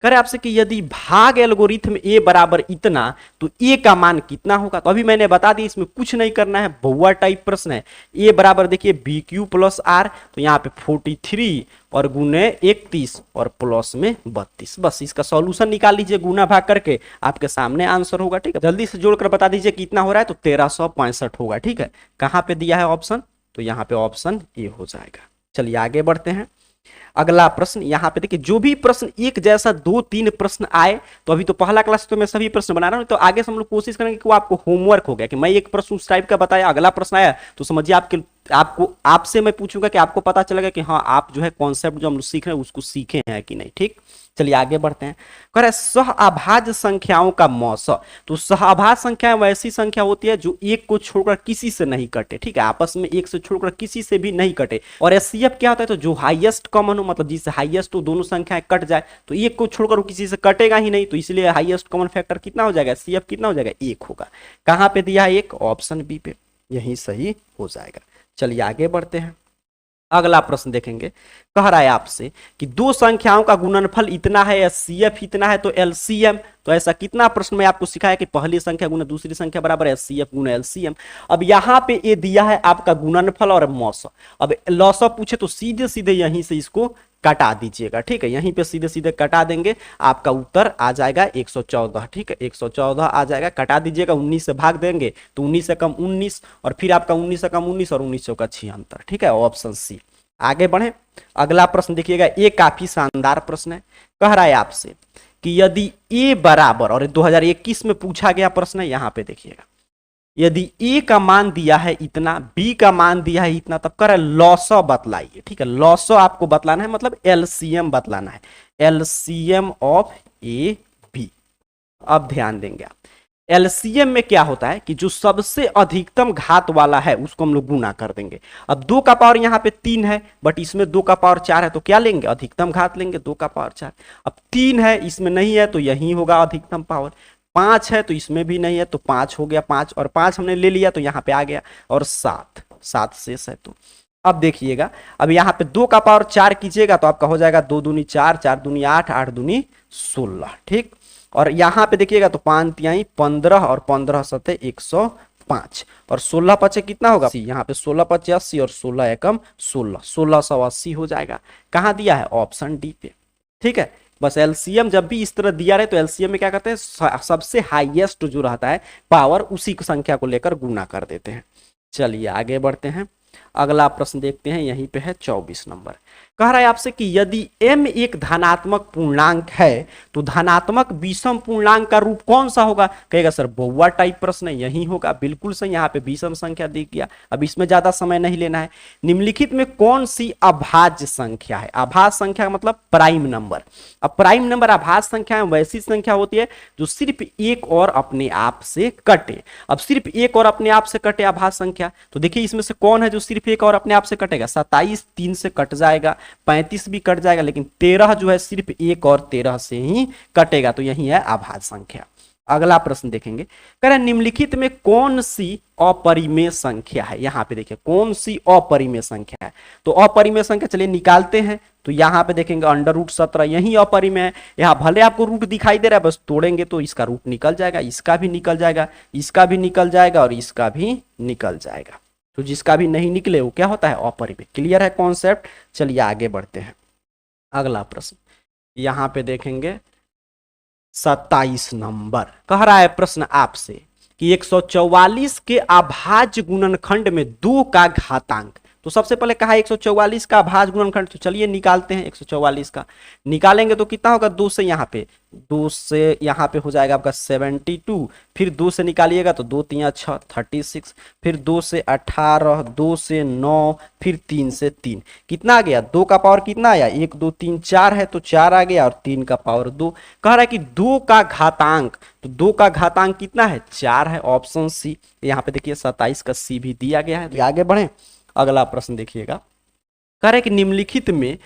करे आपसे कि यदि भाग एल्गोरिथम ए बराबर इतना तो ए का मान कितना होगा? तो अभी मैंने बता दी, इसमें कुछ नहीं करना है, बहुआ टाइप प्रश्न है। ए बराबर देखिए BQ + R, तो यहाँ पे 43 और गुने 31 और प्लस में 32, बस इसका सॉल्यूशन निकाल लीजिए गुना भाग करके, आपके सामने आंसर होगा, ठीक है। जल्दी से जोड़कर बता दीजिए कितना हो रहा है, तो 1365 होगा, ठीक है। कहाँ पे दिया है ऑप्शन? तो यहाँ पे ऑप्शन ए हो जाएगा। चलिए आगे बढ़ते हैं, अगला प्रश्न। यहाँ पे देखिए जो भी प्रश्न एक जैसा 2-3 प्रश्न आए, तो अभी तो पहला क्लास तो मैं सभी प्रश्न बना रहा हूँ, तो आगे से हम लोग कोशिश करेंगे कि वो आपको होमवर्क हो गया कि मैं एक प्रश्न उस टाइप का बताया, अगला प्रश्न आया तो समझिए आपके आपको आपसे मैं पूछूंगा कि आपको पता चलेगा कि हाँ आप जो है कॉन्सेप्ट जो हम लोग सीख रहे हैं उसको सीखे हैं कि नहीं। ठीक, चलिए आगे बढ़ते हैं। कह रहा है सहअभाज्य संख्याओं का मौस। तो सहअभाज्य संख्याएं वैसी संख्या होती है जो एक को छोड़कर किसी से नहीं कटे। ठीक है, आपस में एक से छोड़कर किसी से भी नहीं कटे। और एचसीएफ क्या होता है, तो जो हाईएस्ट कॉमन हो, मतलब जिससे हाईएस्ट हो दोनों संख्याएं कट जाए, तो एक को छोड़कर वो किसी से कटेगा ही नहीं, तो इसलिए हाईएस्ट कॉमन फैक्टर कितना हो जाएगा, एचसीएफ कितना हो जाएगा, एक होगा। कहां पे दिया है, एक, ऑप्शन बी पे, यही सही हो जाएगा। चलिए आगे बढ़ते हैं, अगला प्रश्न देखेंगे। कह रहा है आपसे कि दो संख्याओं का गुणनफल इतना है, एचसीएफ इतना है, तो एलसीएम, तो ऐसा कितना प्रश्न में आपको सिखाया कि पहली संख्या गुना दूसरी संख्या बराबर एचसीएफ गुना एलसीएम। अब यहां पे ये दिया है आपका गुणनफल और मौस। अब लॉस पूछे तो सीधे सीधे यहीं से इसको कटा दीजिएगा। ठीक है, यहीं पे सीधे सीधे कटा देंगे, आपका उत्तर आ जाएगा 114। ठीक है, 114 आ जाएगा, कटा दीजिएगा, 19 से भाग देंगे तो 19 से कम 19, और फिर आपका 19 से कम 19 और 19 का 76। ठीक है, ऑप्शन सी। आगे बढ़े, अगला प्रश्न देखिएगा, ये काफी शानदार प्रश्न है। कह रहा है आपसे कि यदि ए बराबर, और 2021 में पूछा गया प्रश्न है, यहां पे देखिएगा, यदि ए का मान दिया है इतना, बी का मान दिया है इतना, तब कर लॉसो बतलाइए। ठीक है, लॉसो आपको बतलाना है, मतलब एलसीएम बतलाना है, एलसीएम ऑफ ए बी। अब ध्यान देंगे आप, एलसीएम में क्या होता है कि जो सबसे अधिकतम घात वाला है उसको हम लोग गुना कर देंगे। अब 2 का पावर यहाँ पे 3 है, बट इसमें 2 का पावर 4 है, तो क्या लेंगे, अधिकतम घात लेंगे, 2 का पावर 4। अब 3 है, इसमें नहीं है, तो यही होगा अधिकतम पावर। 5 है तो इसमें भी नहीं है, तो 5 हो गया, 5 और 5 हमने ले लिया तो यहाँ पे आ गया, और 7 शेष है। तो अब देखिएगा, अब यहाँ पे 2 का पावर 4 कीजिएगा तो आपका हो जाएगा 2 दूनी 4, 4 दूनी 8, 8 दूनी 16। ठीक, और यहाँ पे देखिएगा तो 5 तिहाई 15 और 15 सते 105, और 16 पचे कितना होगा, यहाँ पे 16 पचे 80 और 16 एकम 16, 1680 हो जाएगा। कहाँ दिया है, ऑप्शन डी पे। ठीक है, बस एलसीएम जब भी इस तरह दिया रहे तो एलसीएम में क्या करते हैं, सबसे हाईएस्ट जो रहता है पावर उसी संख्या को लेकर गुना कर देते हैं। चलिए आगे बढ़ते हैं, अगला प्रश्न देखते हैं, यहीं पे है 24 नंबर। कह रहा है आपसे कि यदि m एक धनात्मक पूर्णांक है तो धनात्मक विषम पूर्णांक का रूप कौन सा होगा। कहेगा सर बहुआ टाइप प्रश्न है, यही होगा, बिल्कुल सही। यहाँ पे विषम संख्या दिख गया, अब इसमें ज्यादा समय नहीं लेना है। निम्नलिखित में कौन सी अभाज्य संख्या है, अभाज्य संख्या मतलब प्राइम नंबर। अब प्राइम नंबर अभाज्य संख्या वैसी संख्या होती है जो सिर्फ एक और अपने आप से कटे। अब सिर्फ एक और अपने आप से कटे अभाज्य संख्या, तो देखिए इसमें से कौन है जो सिर्फ एक और अपने आप से कटेगा। 27 3 से कट जाएगा, 35 भी कट जाएगा, लेकिन 13 जो है सिर्फ एक और 13 से ही कटेगा, तो यही है अभाज्य संख्या। अगला प्रश्न देखेंगे, कह रहे निम्नलिखित में कौन सी अपरिमेय संख्या है। यहां पे देखिए कौन सी अपरिमेय संख्या है, तो अपरिमेय संख्या चलिए निकालते हैं। तो यहां पे देखेंगे √17 यही अपरिमेय है। यहां भले आपको रूट दिखाई दे रहा है, बस तोड़ेंगे तो इसका रूट निकल जाएगा, इसका भी निकल जाएगा, इसका भी निकल जाएगा और इसका भी निकल जाएगा। तो जिसका भी नहीं निकले वो क्या होता है, अपरिमेय। क्लियर है कॉन्सेप्ट। चलिए आगे बढ़ते हैं, अगला प्रश्न यहां पे देखेंगे 27 नंबर। कह रहा है प्रश्न आपसे कि 144 के अभाज्य गुणनखंड में 2 का घातांक। तो सबसे पहले कहा 144 का अभाज्य गुणनखंड, तो चलिए निकालते हैं। 144 का निकालेंगे तो कितना होगा, 2 से यहाँ पे, 2 से यहाँ पे हो जाएगा आपका 72, फिर 2 से निकालिएगा तो 2 3 6 36, फिर 2 से 18, 2 से 9, फिर 3 से 3, कितना आ गया, 2 का पावर कितना आया, 1 2 3 4 है तो 4 आ गया, और 3 का पावर 2। कह रहा है कि 2 का घातांक, तो 2 का घातांक कितना है, 4 है, ऑप्शन सी। यहाँ पे देखिए 27 का सी भी दिया गया है। तो आगे बढ़े, अगला प्रश्न देखिएगा, कह रहे कि निम्नलिखित में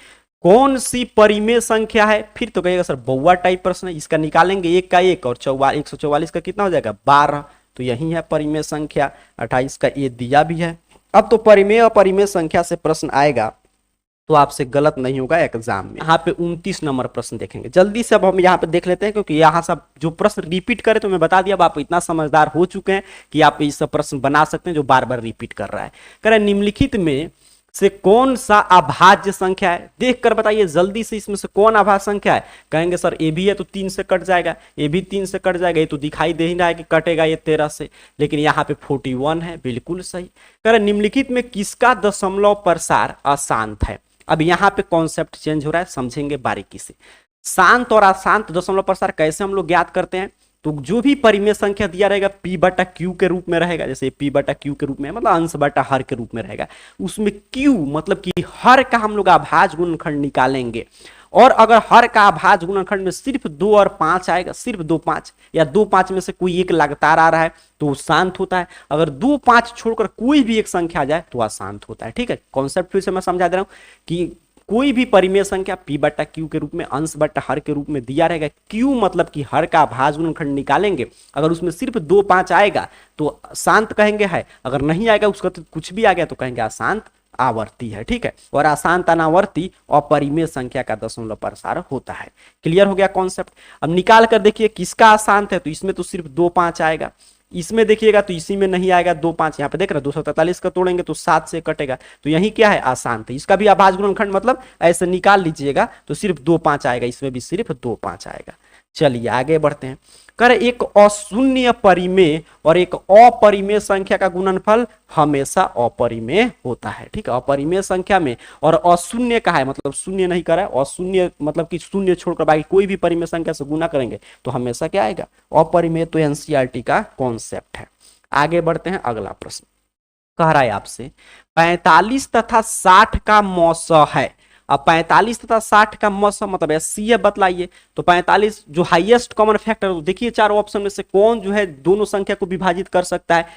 कौन सी परिमेय संख्या है। फिर तो कहिएगा सर बहुआ टाइप प्रश्न है, इसका निकालेंगे 1 का 1 और 144 का कितना हो जाएगा 12, तो यही है परिमेय संख्या। 28 का ये दिया भी है। अब तो परिमेय और परिमेय संख्या से प्रश्न आएगा तो आपसे गलत नहीं होगा एग्जाम में। यहाँ पे 29 नंबर प्रश्न देखेंगे जल्दी से। अब हम यहाँ पे देख लेते हैं, क्योंकि यहाँ सब जो प्रश्न रिपीट करे तो मैं बता दिया, अब आप इतना समझदार हो चुके हैं कि आप इस सब प्रश्न बना सकते हैं जो बार बार रिपीट कर रहा है। कह रहा है निम्नलिखित में से कौन सा अभाज्य संख्या है, देख कर बताइए जल्दी से, इसमें से कौन अभाज्य संख्या है। कहेंगे सर ए भी है तो 3 से कट जाएगा, ए भी 3 से कट जाएगा, ये तो दिखाई दे ही रहा है कि कटेगा ये 13 से, लेकिन यहाँ पे 41 है, बिल्कुल सही। कह रहे निम्नलिखित में किसका दशमलव प्रसार अशांत है। अब यहाँ पे कॉन्सेप्ट चेंज हो रहा है, समझेंगे बारीकी से। शांत और अशांत दशमलव प्रसार कैसे हम लोग ज्ञात करते हैं, तो जो भी परिमेय संख्या दिया रहेगा p बटा q के रूप में रहेगा, जैसे p बटा q के रूप में मतलब अंश बटा हर के रूप में रहेगा, उसमें q मतलब कि हर का हम लोग अभाज्य गुणनखंड निकालेंगे। और अगर हर का अभाज्य गुणनखंड में सिर्फ 2 और 5 आएगा, सिर्फ 2 5 या 2 5 में से कोई एक लगातार आ रहा है तो शांत होता है, अगर 2 5 छोड़कर कोई भी एक संख्या आ जाए तो अशांत होता है। ठीक है, कॉन्सेप्ट फिर से मैं समझा दे रहा हूं कि कोई भी परिमेय संख्या p बटा q के रूप में अंश बटा हर के रूप में दिया रहेगा, q मतलब कि हर का अभाज्य गुणनखंड निकालेंगे, अगर उसमें सिर्फ 2 5 आएगा तो शांत कहेंगे है, अगर नहीं आएगा उसका तो कुछ भी आ गया तो कहेंगे अशांत आवर्ती है। ठीक है, और अशांत अनावर्ती अपरिमेय संख्या का दशमलव प्रसार होता है। क्लियर हो गया कॉन्सेप्ट। अब निकाल कर देखिए किसका अशांत है, तो इसमें तो सिर्फ 2 5 आएगा, इसमें देखिएगा तो इसी में नहीं आएगा 2 5, यहाँ पे देख रहे 243 का तोड़ेंगे तो 7 से कटेगा, तो यही क्या है अशांत है। इसका भी अभाज्य गुणनखंड मतलब ऐसे निकाल लीजिएगा तो सिर्फ 2 5 आएगा, इसमें भी सिर्फ 2 5 आएगा। चलिए आगे बढ़ते हैं। कर एक अशून्य परिमेय और एक अपरिमेय संख्या का गुणनफल हमेशा अपरिमेय होता है। ठीक है, अपरिमेय संख्या में और अशून्य का है मतलब शून्य नहीं करा है, अशून्य मतलब कि शून्य छोड़कर बाकी कोई भी परिमेय संख्या से गुना करेंगे तो हमेशा क्या आएगा अपरिमेय। तो एनसीईआरटी का कॉन्सेप्ट है। आगे बढ़ते हैं, अगला प्रश्न कह रहा है आपसे 45 तथा 60 का मौसा है। अब 45 तथा 60 का मौसम मतलब एचसीएफ बतलाइए। तो 45 जो हाईएस्ट कॉमन फैक्टर, देखिए चारों ऑप्शन में से कौन जो है दोनों संख्या को विभाजित कर सकता है,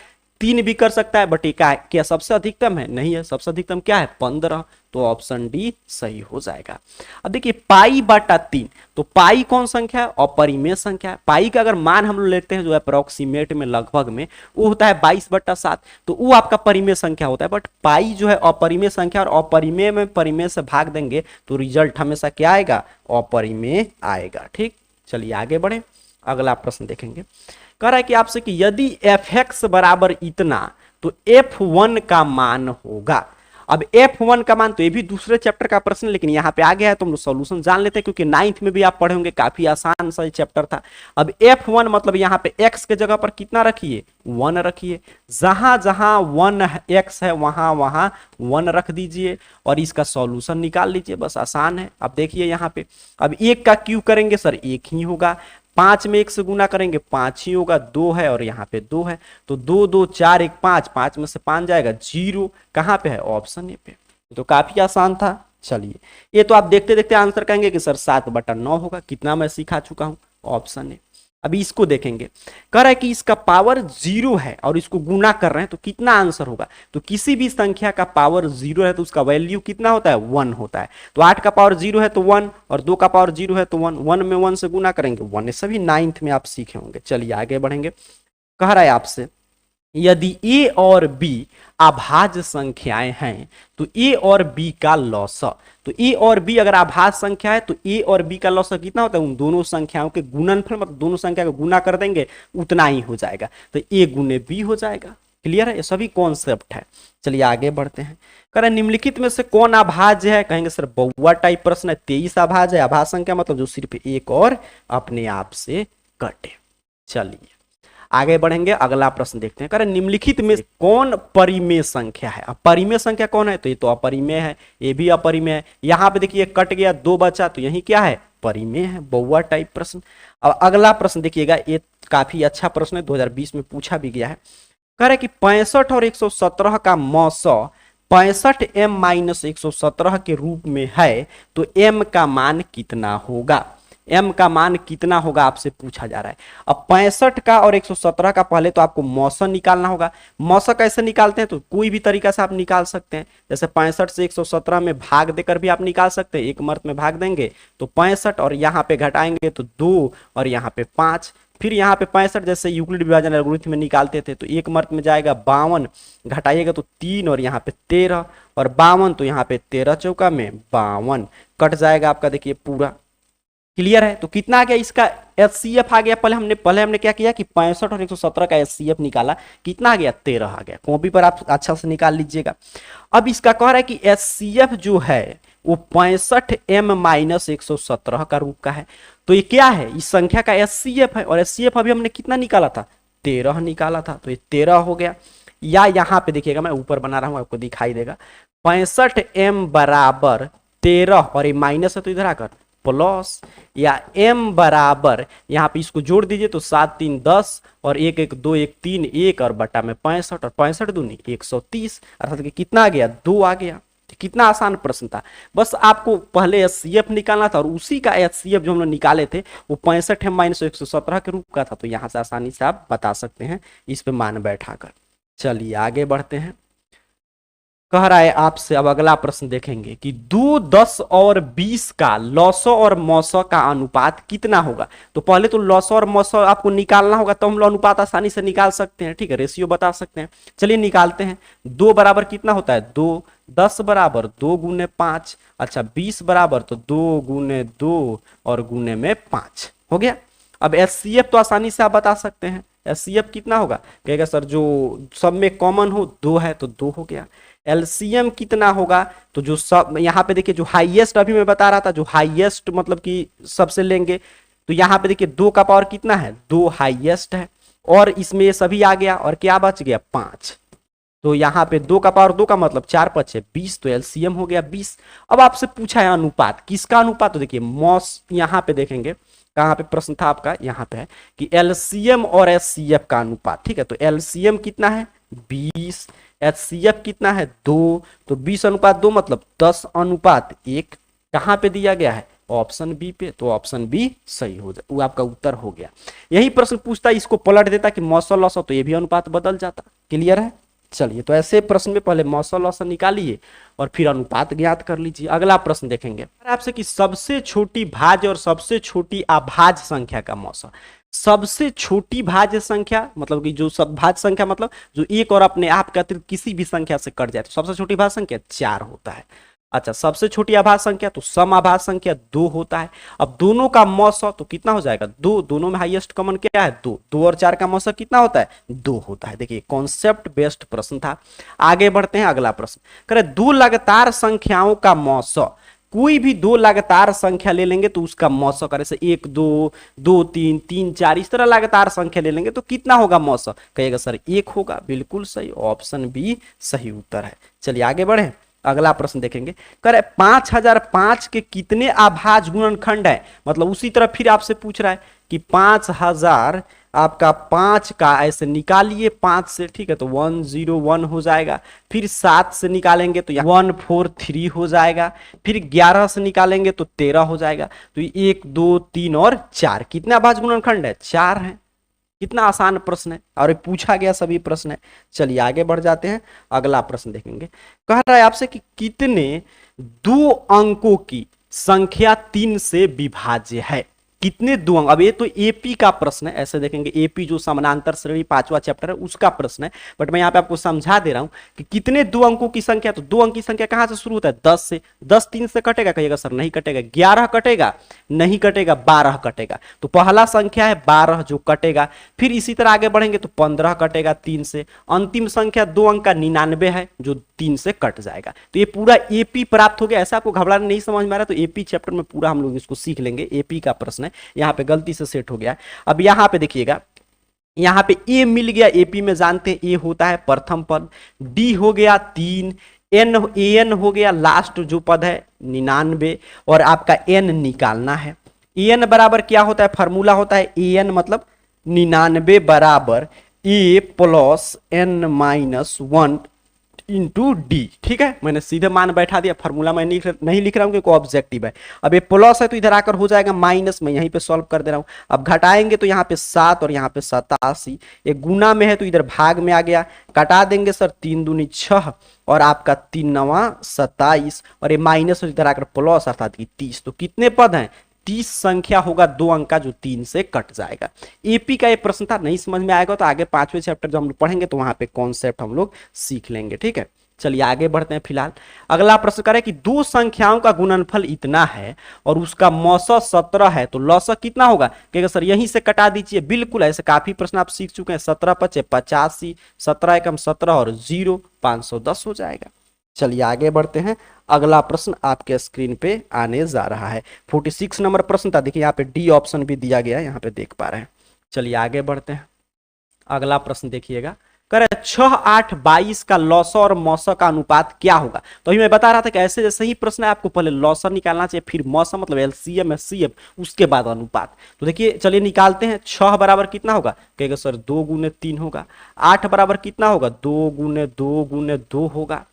3 भी कर सकता है, बट ये क्या सबसे अधिकतम है? नहीं है, सबसे अधिकतम क्या है 15, तो ऑप्शन डी सही हो जाएगा। अब देखिए पाई बटा 3, तो पाई कौन संख्या है? अपरिमेय संख्या है। पाई का अगर मान हम लोग लेते हैं जो अप्रोक्सीमेट में लगभग में वो होता है 22/7, तो वो आपका परिमेय संख्या होता है, बट पाई जो है अपरिमेय संख्या, और अपरिमेय में परिमेय से भाग देंगे तो रिजल्ट हमेशा क्या आएगा अपरिमेय आएगा। ठीक, चलिए आगे बढ़े, अगला प्रश्न देखेंगे। कह रहा है कि आपसे कि यदि fx बराबर इतना तो f1 का मान होगा। अब f1 का मान तो ये भी दूसरे चैप्टर का प्रश्न, लेकिन यहाँ पे आ गया है तो हम लोग सॉल्यूशन जान लेते हैं, क्योंकि 9th में भी आप पढ़े होंगे, काफी आसान सा चैप्टर था। अब f1 मतलब यहाँ पे x के जगह पर कितना रखिए 1 रखिए, जहां जहां 1 x है वहां वहां 1 रख दीजिए और इसका सॉल्यूशन निकाल लीजिए, बस आसान है। अब देखिए यहाँ पे अब 1 का क्यू करेंगे सर 1 ही होगा, 5 में 1 से गुना करेंगे 5 ही होगा, 2 है और यहाँ पे 2 है, तो 2 2 4 1 5, 5 में से 5 जाएगा 0, कहाँ पे है ऑप्शन ए पे। तो काफी आसान था। चलिए ये तो आप देखते देखते आंसर कहेंगे कि सर 7/9 होगा, कितना मैं सिखा चुका हूँ, ऑप्शन ए। अभी इसको देखेंगे, कह रहा है कि इसका पावर 0 है और इसको गुना कर रहे हैं तो कितना आंसर होगा। तो किसी भी संख्या का पावर 0 है तो उसका वैल्यू कितना होता है 1 होता है। तो 8 का पावर 0 है तो 1 और 2 का पावर 0 है तो 1, 1 में 1 से गुना करेंगे 1, ये सभी 9th में आप सीखे होंगे। चलिए आगे बढ़ेंगे। कह रहा है आपसे यदि a और b अभाज्य संख्याएं हैं तो a और b का लॉसा, तो a और b अगर अभाज्य संख्या है तो a और b का लॉसा कितना होता है उन दोनों संख्याओं के गुणनफल, मतलब दोनों संख्या को गुना कर देंगे उतना ही हो जाएगा, तो a गुने b हो जाएगा। क्लियर है, ये सभी कॉन्सेप्ट है। चलिए आगे बढ़ते हैं। कह रहे निम्नलिखित में से कौन अभाज्य है, कहेंगे सर बउआ टाइप प्रश्न है, 23 अभाज्य है। अभाज्य संख्या मतलब जो सिर्फ एक और अपने आप से कटे। चलिए आगे बढ़ेंगे, अगला प्रश्न देखते हैं। कह रहे निम्नलिखित में कौन परिमेय संख्या है। अब परिमेय संख्या कौन है, तो ये तो अपरिमेय है, ये भी अपरिमेय है। यहाँ पे देखिए कट गया 2 बचा, तो यही क्या है परिमेय है, बउआ टाइप प्रश्न। अब अगला प्रश्न देखिएगा, ये काफी अच्छा प्रश्न है, 2020 में पूछा भी गया है। कह रहे कि 65 और 117 का मौसा 65m-117 के रूप में है तो m का मान कितना होगा। m का मान कितना होगा आपसे पूछा जा रहा है। अब 65 का और 117 का पहले तो आपको मौसा निकालना होगा। मौसा कैसे निकालते हैं, तो कोई भी तरीका से आप निकाल सकते हैं, जैसे 65 से 117 में भाग देकर भी आप निकाल सकते हैं। एक मर्त में भाग देंगे तो 65 और यहाँ पे घटाएंगे तो 2 और यहाँ पे 5, फिर यहाँ पे 65 जैसे यूक्लिड विभाजन एल्गोरिथम में निकालते थे तो एक मर्त में जाएगा 52, घटाइएगा तो 3 और यहाँ पे 13 और 52, तो यहाँ पे 13 चौका में 52 कट जाएगा आपका, देखिए पूरा। क्लियर है, तो कितना आ गया इसका एचसीएफ आ गया। पहले हमने क्या किया कि 65 और 117 का एचसीएफ निकाला, कितना आ गया 13 आ गया। कॉपी पर आप अच्छा से निकाल लीजिएगा। अब इसका कह रहा है कि एचसीएफ जो है वो 65m-117 का रूप का है, तो ये क्या है इस संख्या का एचसीएफ है, और एचसीएफ अभी हमने कितना निकाला था 13 निकाला था, तो ये 13 हो गया। या यहाँ पे देखिएगा मैं ऊपर बना रहा हूं आपको दिखाई देगा 65m = 13 और ये माइनस है तो इधर आकर प्लस या m बराबर, यहाँ पे इसको जोड़ दीजिए तो 7 3 10 और 1 1 2 1 3 1 और बटा में 65 और 65 दूनी 130, अर्थात कि कितना आ गया 2 आ गया। कितना आसान प्रश्न था, बस आपको पहले एचसीएफ निकालना था और उसी का एचसीएफ जो हम लोग निकाले थे वो 65 है माइनस 117 के रूप का था, तो यहां से आसानी से आप बता सकते हैं इस पे मान बैठाकर। चलिए आगे बढ़ते हैं। कह रहा है आपसे, अब अगला प्रश्न देखेंगे कि 2 10 और 20 का लॉसो और मौसो का अनुपात कितना होगा। तो पहले तो लॉसो और मौसो आपको निकालना होगा, तो हम लोग अनुपात आसानी से निकाल सकते हैं, ठीक है, रेशियो बता सकते हैं। चलिए निकालते हैं। 2 बराबर कितना होता है 2, 10 बराबर 2 गुने 5, अच्छा 20 बराबर तो 2 गुने 2 और गुने में 5 हो गया। अब एचसीएफ तो आसानी से आप बता सकते हैं, एचसीएफ कितना होगा, कहेगा सर जो सब में कॉमन हो 2 है तो 2 हो गया। एलसीएम कितना होगा, तो जो सब यहाँ पे देखिए जो हाईएस्ट अभी मैं बता रहा था, जो हाईएस्ट मतलब कि सबसे लेंगे, तो यहाँ पे देखिए 2 का पावर कितना है 2 हाईएस्ट है, और इसमें ये सभी आ गया और क्या बच गया 5, तो यहाँ पे 2 का पावर 2 का मतलब 4 5 है 20, तो एलसीएम हो गया 20। अब आपसे पूछा है अनुपात, किसका अनुपात, तो देखिए मॉस, यहाँ पे देखेंगे कहाँ पे प्रश्न था आपका, यहाँ पे है कि एलसीएम और एचसीएफ का अनुपात, ठीक है, तो एलसीएम कितना है 20, एचसीएफ कितना है 2, तो 20 अनुपात 2 मतलब 10 अनुपात 1, कहाँ पे दिया गया है ऑप्शन बी पे, तो ऑप्शन बी सही हो जाए, वो आपका उत्तर हो गया। यही प्रश्न पूछता, इसको पलट देता कि मौसल लॉस हो तो ये भी अनुपात बदल जाता। क्लियर है। चलिए तो ऐसे प्रश्न में पहले मौसल लॉस निकालिए और फिर अनुपात ज्ञात कर लीजिए। अगला प्रश्न देखेंगे आपसे कि सबसे छोटी भाज्य और सबसे छोटी अभाज्य संख्या का मौसल। सबसे छोटी भाज्य संख्या मतलब कि जो सब भाज्य संख्या मतलब जो एक और अपने आप के अतिरिक्त किसी भी संख्या से कट जाए, तो सबसे छोटी भाज्य संख्या 4 होता है। अच्छा सबसे छोटी अभाज्य संख्या तो सम अभाज्य संख्या 2 होता है। अब दोनों का मौसा तो कितना हो जाएगा 2, दोनों में हाईएस्ट कॉमन क्या है 2, 2 और 4 का मौसा कितना होता है 2 होता है। देखिए कॉन्सेप्ट बेस्ड प्रश्न था। आगे बढ़ते हैं अगला प्रश्न, करे दो लगातार संख्याओं का मौसा, कोई भी दो लगातार संख्या ले लेंगे तो उसका मौसा, करे से 1 2 2 3 3 4 इस तरह लगातार संख्या ले लेंगे तो कितना होगा मौसा, कहेगा सर 1 होगा। बिल्कुल सही, ऑप्शन बी सही उत्तर है। चलिए आगे बढ़े, अगला प्रश्न देखेंगे। करे 5005 के कितने अभाज्य गुणनखंड है, मतलब उसी तरह फिर आपसे पूछ रहा है कि 5000 आपका 5 का ऐसे निकालिए 5 से, ठीक है, तो 101 हो जाएगा। फिर 7 से निकालेंगे तो 143 हो जाएगा। फिर 11 से निकालेंगे तो 13 हो जाएगा। तो 1 2 3 और 4 कितने अभाज्य गुणनखंड है 4 है। कितना आसान प्रश्न है और पूछा गया सभी प्रश्न है। चलिए आगे बढ़ जाते हैं, अगला प्रश्न देखेंगे। कह रहा है आपसे कि कितने दो अंकों की संख्या 3 से विभाज्य है, कितने दो अंक। अब ये तो एपी का प्रश्न है, ऐसे देखेंगे एपी जो समानांतर श्रेणी 5वां चैप्टर है उसका प्रश्न है, बट मैं यहाँ पे आपको समझा दे रहा हूं कि कितने दो अंकों की संख्या, तो दो अंक की संख्या कहां से शुरू होता है 10 से। 10 3 से कटेगा, कहिएगा सर नहीं कटेगा। 11 कटेगा नहीं कटेगा, 12 कटेगा, तो पहला संख्या है 12 जो कटेगा। फिर इसी तरह आगे बढ़ेंगे तो 15 कटेगा 3 से। अंतिम संख्या 2 अंक का 99 है जो 3 से कट जाएगा। तो ये पूरा एपी प्राप्त हो गया। ऐसा आपको घबराना नहीं समझ में आ रहा तो एपी चैप्टर में पूरा हम लोग इसको सीख लेंगे। एपी का प्रश्न है, यहाँ पे गलती से सेट हो गया। अब यहाँ पे देखिएगा, यहाँ पे ए मिल गया, एपी में जानते हैं ए होता है प्रथम पद, डी हो गया 3, एन हो गया लास्ट जो पद है 99, और आपका एन निकालना है। एन बराबर क्या होता है, फार्मूला होता है एन मतलब 99 बराबर A plus N minus 1 into D. ठीक है, मैंने सीधे मान बैठा दिया, फार्मूला मैं नहीं लिख रहा हूं क्योंकि ऑब्जेक्टिव है। अब ये प्लस है तो इधर आकर हो जाएगा माइनस, मैं यहीं पे सॉल्व कर दे रहा हूं। अब घटाएंगे तो यहाँ पे 7 और यहाँ पे 87, एक गुना में है तो इधर भाग में आ गया। कटा देंगे सर 3 दूनी 6 और आपका 3 9 27 और ये माइनस इधर आकर प्लस अर्थात कि 30। तो कितने पद हैं 30 संख्या होगा 2 अंक का जो 3 से कट जाएगा। एपी का ये प्रश्न था, नहीं समझ में आएगा तो आगे 5वें चैप्टर जो हम लोग पढ़ेंगे तो वहां पे कॉन्सेप्ट हम लोग सीख लेंगे। ठीक है, चलिए आगे बढ़ते हैं। फिलहाल अगला प्रश्न करें कि दो संख्याओं का गुणनफल इतना है और उसका मौसा 17 है तो लौसा कितना होगा, कहेगा सर यहीं से कटा दीजिए। बिल्कुल ऐसे काफी प्रश्न आप सीख चुके हैं। 17 5 85, 17 एकम 17 और 0 510 हो जाएगा। चलिए आगे बढ़ते हैं। अगला प्रश्न आपके स्क्रीन पे आने जा रहा है। 46 नंबर प्रश्न था, देखिए यहाँ पे डी ऑप्शन भी दिया गया है, यहाँ पे देख पा रहे हैं। चलिए आगे बढ़ते हैं। अगला प्रश्न देखिएगा कर 6, 8, 22 का लॉसा और मौसा का अनुपात क्या होगा। तो अभी मैं बता रहा था कि ऐसे जैसे ही प्रश्न है आपको पहले लॉसा निकालना चाहिए, फिर मौसा मतलब एलसीएम एचसीएफ, उसके बाद अनुपात। तो देखिए चलिए निकालते हैं। 6 बराबर कितना होगा, कहेगा सर 2 गुने 3 होगा। 8 बराबर कितना होगा, 2 गुने 2 गुने 2 होगा।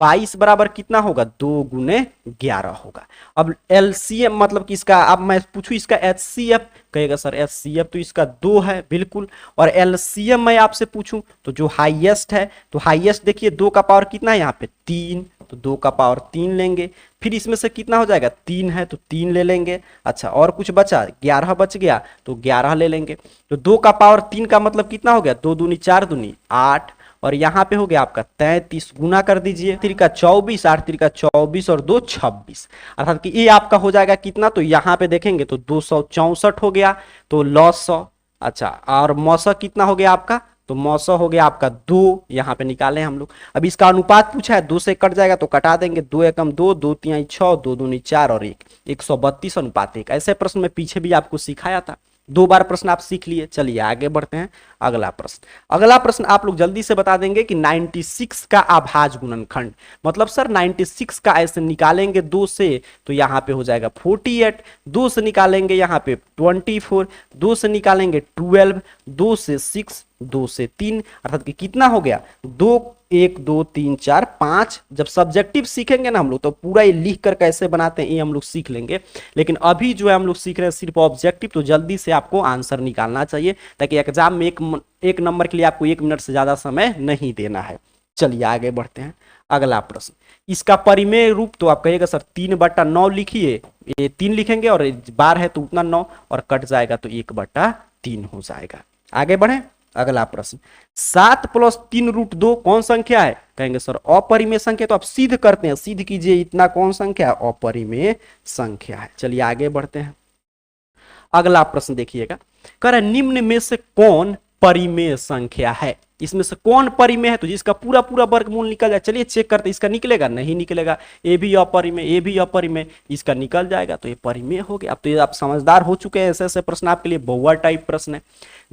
22 बराबर कितना होगा, 2 गुने 11 होगा। अब एलसीएम मतलब कि इसका, अब मैं पूछूं इसका एचसीएफ, कहेगा सर एचसीएफ तो इसका 2 है बिल्कुल। और एलसीएम मैं आपसे पूछूं तो जो हाईएस्ट है, तो हाईएस्ट देखिए 2 का पावर कितना है यहाँ पे 3, तो 2 का पावर 3 लेंगे। फिर इसमें से कितना हो जाएगा, 3 है तो 3 ले लेंगे। अच्छा और कुछ बचा, 11 बच गया तो 11 ले लेंगे। तो 2 का पावर 3 का मतलब कितना हो गया, 2 दूनी 4 दूनी 8, और यहाँ पे हो गया आपका 33, गुना कर दीजिए, 3 का 24, 8 3 का 24 और 2 26, अर्थात कि ये आपका हो जाएगा कितना, तो यहाँ पे देखेंगे तो 264 हो गया, तो लॉसा। अच्छा और मौसा कितना हो गया आपका, तो मौसा हो गया आपका 2, यहाँ पे निकाले हम लोग। अब इसका अनुपात पूछा है, 2 से कट जाएगा तो कटा देंगे, 2 एकम 2, 2 तिहाई 6, 2 दूनी 4 और 1, 132 अनुपात 1। ऐसे प्रश्न में पीछे भी आपको सिखाया था, 2 बार प्रश्न आप सीख लिए। चलिए आगे बढ़ते हैं। अगला प्रश्न, अगला प्रश्न आप लोग जल्दी से बता देंगे कि 96 का अभाज्य गुणनखंड, मतलब सर 96 का ऐसे निकालेंगे 2 से तो यहाँ पे हो जाएगा 48, 2 से निकालेंगे यहाँ पे 24, 2 से निकालेंगे 12, 2 से 6, 2 से 3, अर्थात कि कितना हो गया 2, 1 2 3 4 5। जब सब्जेक्टिव सीखेंगे ना हम लोग तो पूरा ये लिख कर कैसे बनाते हैं ये हम लोग सीख लेंगे, लेकिन अभी जो है हम लोग सीख रहे हैं सिर्फ ऑब्जेक्टिव, तो जल्दी से आपको आंसर निकालना चाहिए ताकि एग्जाम में एक नंबर के लिए आपको 1 मिनट से ज्यादा समय नहीं देना है। चलिए आगे बढ़ते हैं। अगला प्रश्न, इसका परिमेय रूप, तो आप कहिएगा सर 3/9 लिखिए, ये 3 लिखेंगे और बार है तो उतना 9 और कट जाएगा तो 1/3 हो जाएगा। आगे बढ़े। अगला प्रश्न, 7 + 3√2 कौन संख्या है, कहेंगे सर अपरिमेय संख्या। तो आप सिद्ध करते हैं, सिद्ध कीजिए इतना कौन संख्या है, अपरिमेय संख्या है। चलिए आगे बढ़ते हैं। अगला प्रश्न देखिएगा, कह रहा है निम्न में से कौन परिमेय संख्या है, इसमें से कौन परिमेय है, तो जिसका पूरा पूरा वर्गमूल निकल जाए। चलिए चेक करते, इसका निकलेगा नहीं निकलेगा, ए भी अपरिमेय, ए भी अपरिमेय, इसका निकल जाएगा तो ये परिमेय हो गया। अब तो ये आप समझदार हो चुके हैं, ऐसे ऐसे प्रश्न आपके लिए बहुआ टाइप प्रश्न है।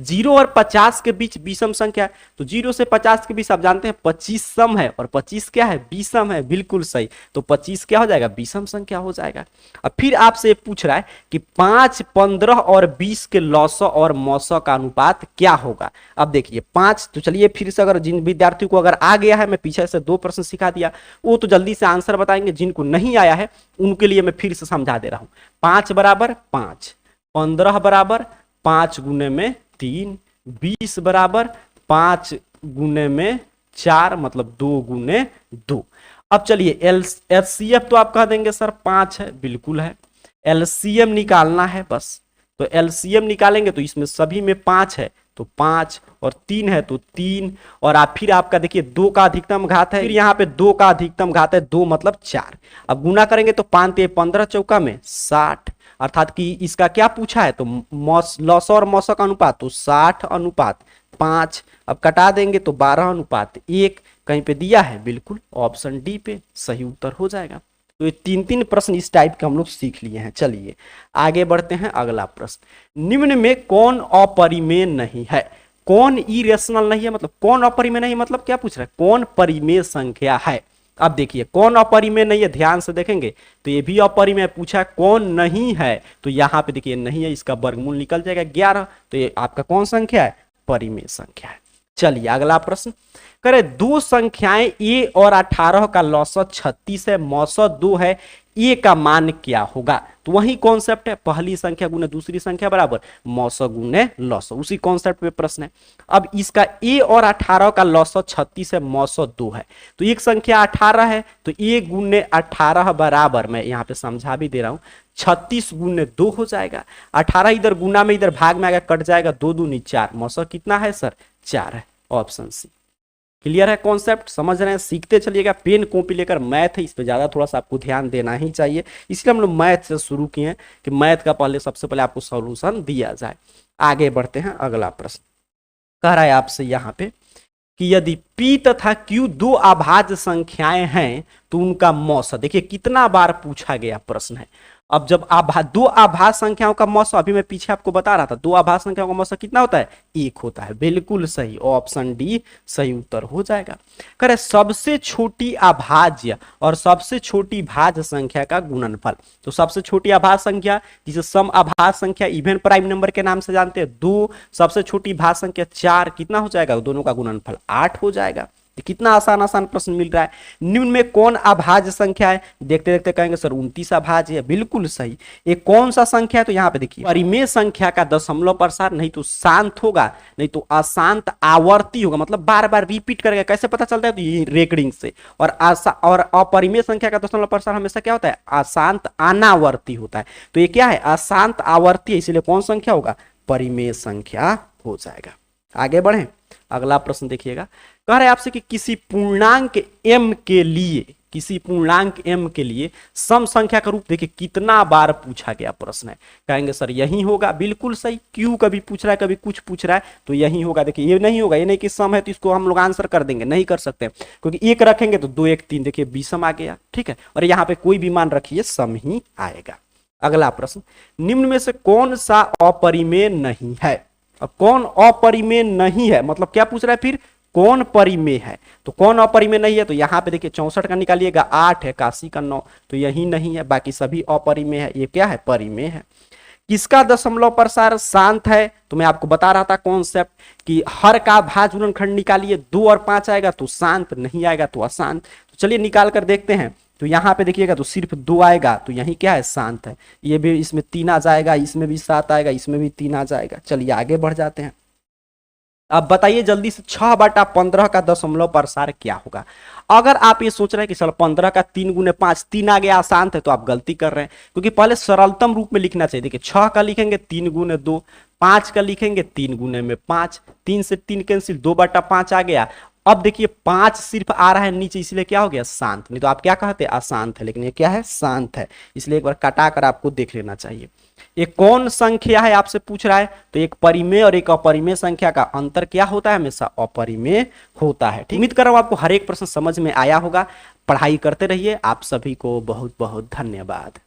0 और 50 के बीच विषम संख्या, तो 0 से 50 के बीच आप जानते हैं 25 सम है और 25 क्या है, विषम है, बिल्कुल सही। तो 25 क्या हो जाएगा, विषम संख्या हो जाएगा। अब फिर आपसे पूछ रहा है कि 5, 15 और 20 के लॉसा और मौसा का अनुपात क्या होगा। अब देखिए 5, तो चलिए फिर से, अगर जिन विद्यार्थियों को अगर आ गया है, मैं पीछे से 2 प्रश्न सिखा दिया, वो तो जल्दी से आंसर बताएंगे, जिनको नहीं आया है उनके लिए मैं फिर से समझा दे रहा हूं। 5 बराबर 5, 15 बराबर 5 गुने में 3, 20 बराबर 5 गुने में 4, मतलब 2 गुने 2। अब चलिए एलसीएफ तो आप कह देंगे सर 5 है, बिल्कुल है। एलसीएम निकालना है बस, तो एलसीएम निकालेंगे तो इसमें सभी में 5 है तो 5 और 3 है तो 3, और आप फिर आपका देखिए 2 का अधिकतम घात है, फिर यहाँ पे 2 का अधिकतम घात है 2 मतलब 4। अब गुना करेंगे तो 5 × 15 चौका में 60, अर्थात कि इसका क्या पूछा है, तो लॉसा और मौसा का अनुपात, तो 60:5। अब कटा देंगे तो 12:1, कहीं पे दिया है, बिल्कुल ऑप्शन डी पे सही उत्तर हो जाएगा। तो ये 3 प्रश्न इस टाइप के हम लोग सीख लिए हैं। चलिए आगे बढ़ते हैं। अगला प्रश्न, निम्न में कौन अपरिमेय नहीं है, कौन इरेशनल नहीं है, मतलब कौन अपरिमेय नहीं, मतलब क्या पूछ रहा है, कौन परिमेय संख्या है। अब देखिए कौन अपरिमेय नहीं है, ध्यान से देखेंगे तो ये भी अपरिमेय पूछा है, कौन नहीं है, तो यहाँ पे देखिए नहीं है, इसका वर्गमूल निकल जाएगा 11, तो ये आपका कौन संख्या है, परिमेय संख्या है। चलिए अगला प्रश्न, करे 2 संख्याएं a और 18 का लॉसा 36 है, मौसा 2 है, a का मान क्या होगा। तो वही कॉन्सेप्ट है, पहली संख्या गुने दूसरी संख्या बराबर मौसा गुने लॉसा, उसी कॉन्सेप्ट पे प्रश्न है। अब इसका a और 18 का लॉसा 36 है, मौसा 2 है, तो एक संख्या 18 है तो a गुने 18 बराबर, मैं यहाँ पे समझा भी दे रहा हूं, 36 गुने 2 हो जाएगा। 18 इधर गुना में इधर भाग में आएगा, कट जाएगा, 2 दूनी 4, मौसा कितना है सर, 4 है, ऑप्शन सी। क्लियर है कॉन्सेप्ट, समझ रहे हैं, सीखते चलिएगा। पेन कॉपी लेकर, मैथ है इस पे ज्यादा थोड़ा सा आपको ध्यान देना ही चाहिए, इसलिए हम लोग मैथ से शुरू किए हैं कि मैथ का पहले सबसे पहले आपको सॉल्यूशन दिया जाए। आगे बढ़ते हैं। अगला प्रश्न कह रहा है आपसे यहाँ पे कि यदि P तथा Q 2 अभाज्य संख्याएं हैं तो उनका मौसा, देखिए कितना बार पूछा गया प्रश्न है। अब जब दो आभाज्य संख्याओं का मौसा, अभी मैं पीछे आपको बता रहा था, दो आभाज्य संख्याओं का मौसा कितना होता है, एक होता है। बिल्कुल सही, ऑप्शन डी सही उत्तर हो जाएगा। कह रहे सबसे छोटी अभाज्य और सबसे छोटी भाज्य संख्या का गुणनफल। तो सबसे छोटी अभाज्य संख्या जिसे सम अभाज्य संख्या इवन प्राइम नंबर के नाम से जानते हैं 2, सबसे छोटी भाज्य संख्या 4, कितना हो जाएगा, दोनों का गुणनफल 8 हो जाएगा। कितना आसान आसान प्रश्न मिल रहा है। निम्न में कौन अभाज्य संख्या है, देखते देखते कहेंगे सर 29 अभाज्य है। बिल्कुल सही। एक कौन सा संख्या है, तो यहाँ पे देखिए परिमेय संख्या का दशमलव प्रसार नहीं तो शांत होगा, नहीं तो अशांत आवर्ती होगा, मतलब बार बार रिपीट करेगा। कैसे पता चलता है, तो ये रेकरिंग से। और अपरिमेय संख्या का दशमलव प्रसार हमेशा क्या होता है, अशांत अनावर्ती होता है। तो ये क्या है, अशांत आवर्ती है, इसलिए कौन संख्या होगा, परिमेय संख्या हो जाएगा। आगे बढ़े, अगला प्रश्न देखिएगा। कह रहे आपसे कि किसी पूर्णांक m के लिए, किसी पूर्णांक m के लिए सम संख्या का रूप देखिए कितना बार पूछा गया प्रश्न है। कहेंगे सर यही होगा। बिल्कुल सही। क्यों कभी पूछ रहा है, कभी कुछ पूछ रहा है, तो यही होगा। देखिए ये नहीं होगा, ये नहीं कि सम है तो इसको हम लोग आंसर कर देंगे, नहीं कर सकते, क्योंकि एक रखेंगे तो 2 1 3, देखिए विषम आ गया, ठीक है। और यहाँ पे कोई भी मान रखिए सम ही आएगा। अगला प्रश्न, निम्न में से कौन सा अपरिमेय नहीं है। अब कौन अपरिमेय नहीं है, मतलब क्या पूछ रहा है, फिर कौन परिमेय है। तो कौन अपरिमेय नहीं है, तो यहाँ पे देखिए 64 का निकालिएगा, 8 है, 81 का 9, तो यही नहीं है, बाकी सभी अपरिमेय है। ये क्या है, परिमेय है। किसका दशमलव प्रसार शांत है, तो मैं आपको बता रहा था कॉन्सेप्ट कि हर का भाज्य गुणनखंड निकालिए, 2 और 5 आएगा तो शांत, नहीं आएगा तो अशांत। तो चलिए निकाल कर देखते हैं। तो यहाँ पे देखिएगा तो सिर्फ 2 आएगा, तो यही क्या है, शांत है। ये भी, इसमें 3 आ जाएगा, इसमें भी 7 आएगा, इसमें भी 3 आ जाएगा। चलिए आगे बढ़ जाते हैं। अब बताइए जल्दी से 6/15 का दशमलव प्रसार क्या होगा। अगर आप ये सोच रहे हैं कि सर 15 का 3 गुने 5, 3 आ गया अशांत है, तो आप गलती कर रहे हैं, क्योंकि पहले सरलतम रूप में लिखना चाहिए। देखिए 6 का लिखेंगे 3 गुने 2, 5 का लिखेंगे 3 गुने में 5, 3 से 3 कैंसिल, 2/5 आ गया। अब देखिए 5 सिर्फ आ रहा है नीचे, इसलिए क्या हो गया, शांत। नहीं तो आप क्या कहते हैं, अशांत है, लेकिन ये क्या है, शांत है। इसलिए एक बार कटा कर आपको देख लेना चाहिए। एक कौन संख्या है आपसे पूछ रहा है, तो एक परिमेय और एक अपरिमेय संख्या का अंतर क्या होता है, हमेशा अपरिमेय होता है। उम्मीद कर रहा हूं आपको हर एक प्रश्न समझ में आया होगा। पढ़ाई करते रहिए। आप सभी को बहुत बहुत धन्यवाद।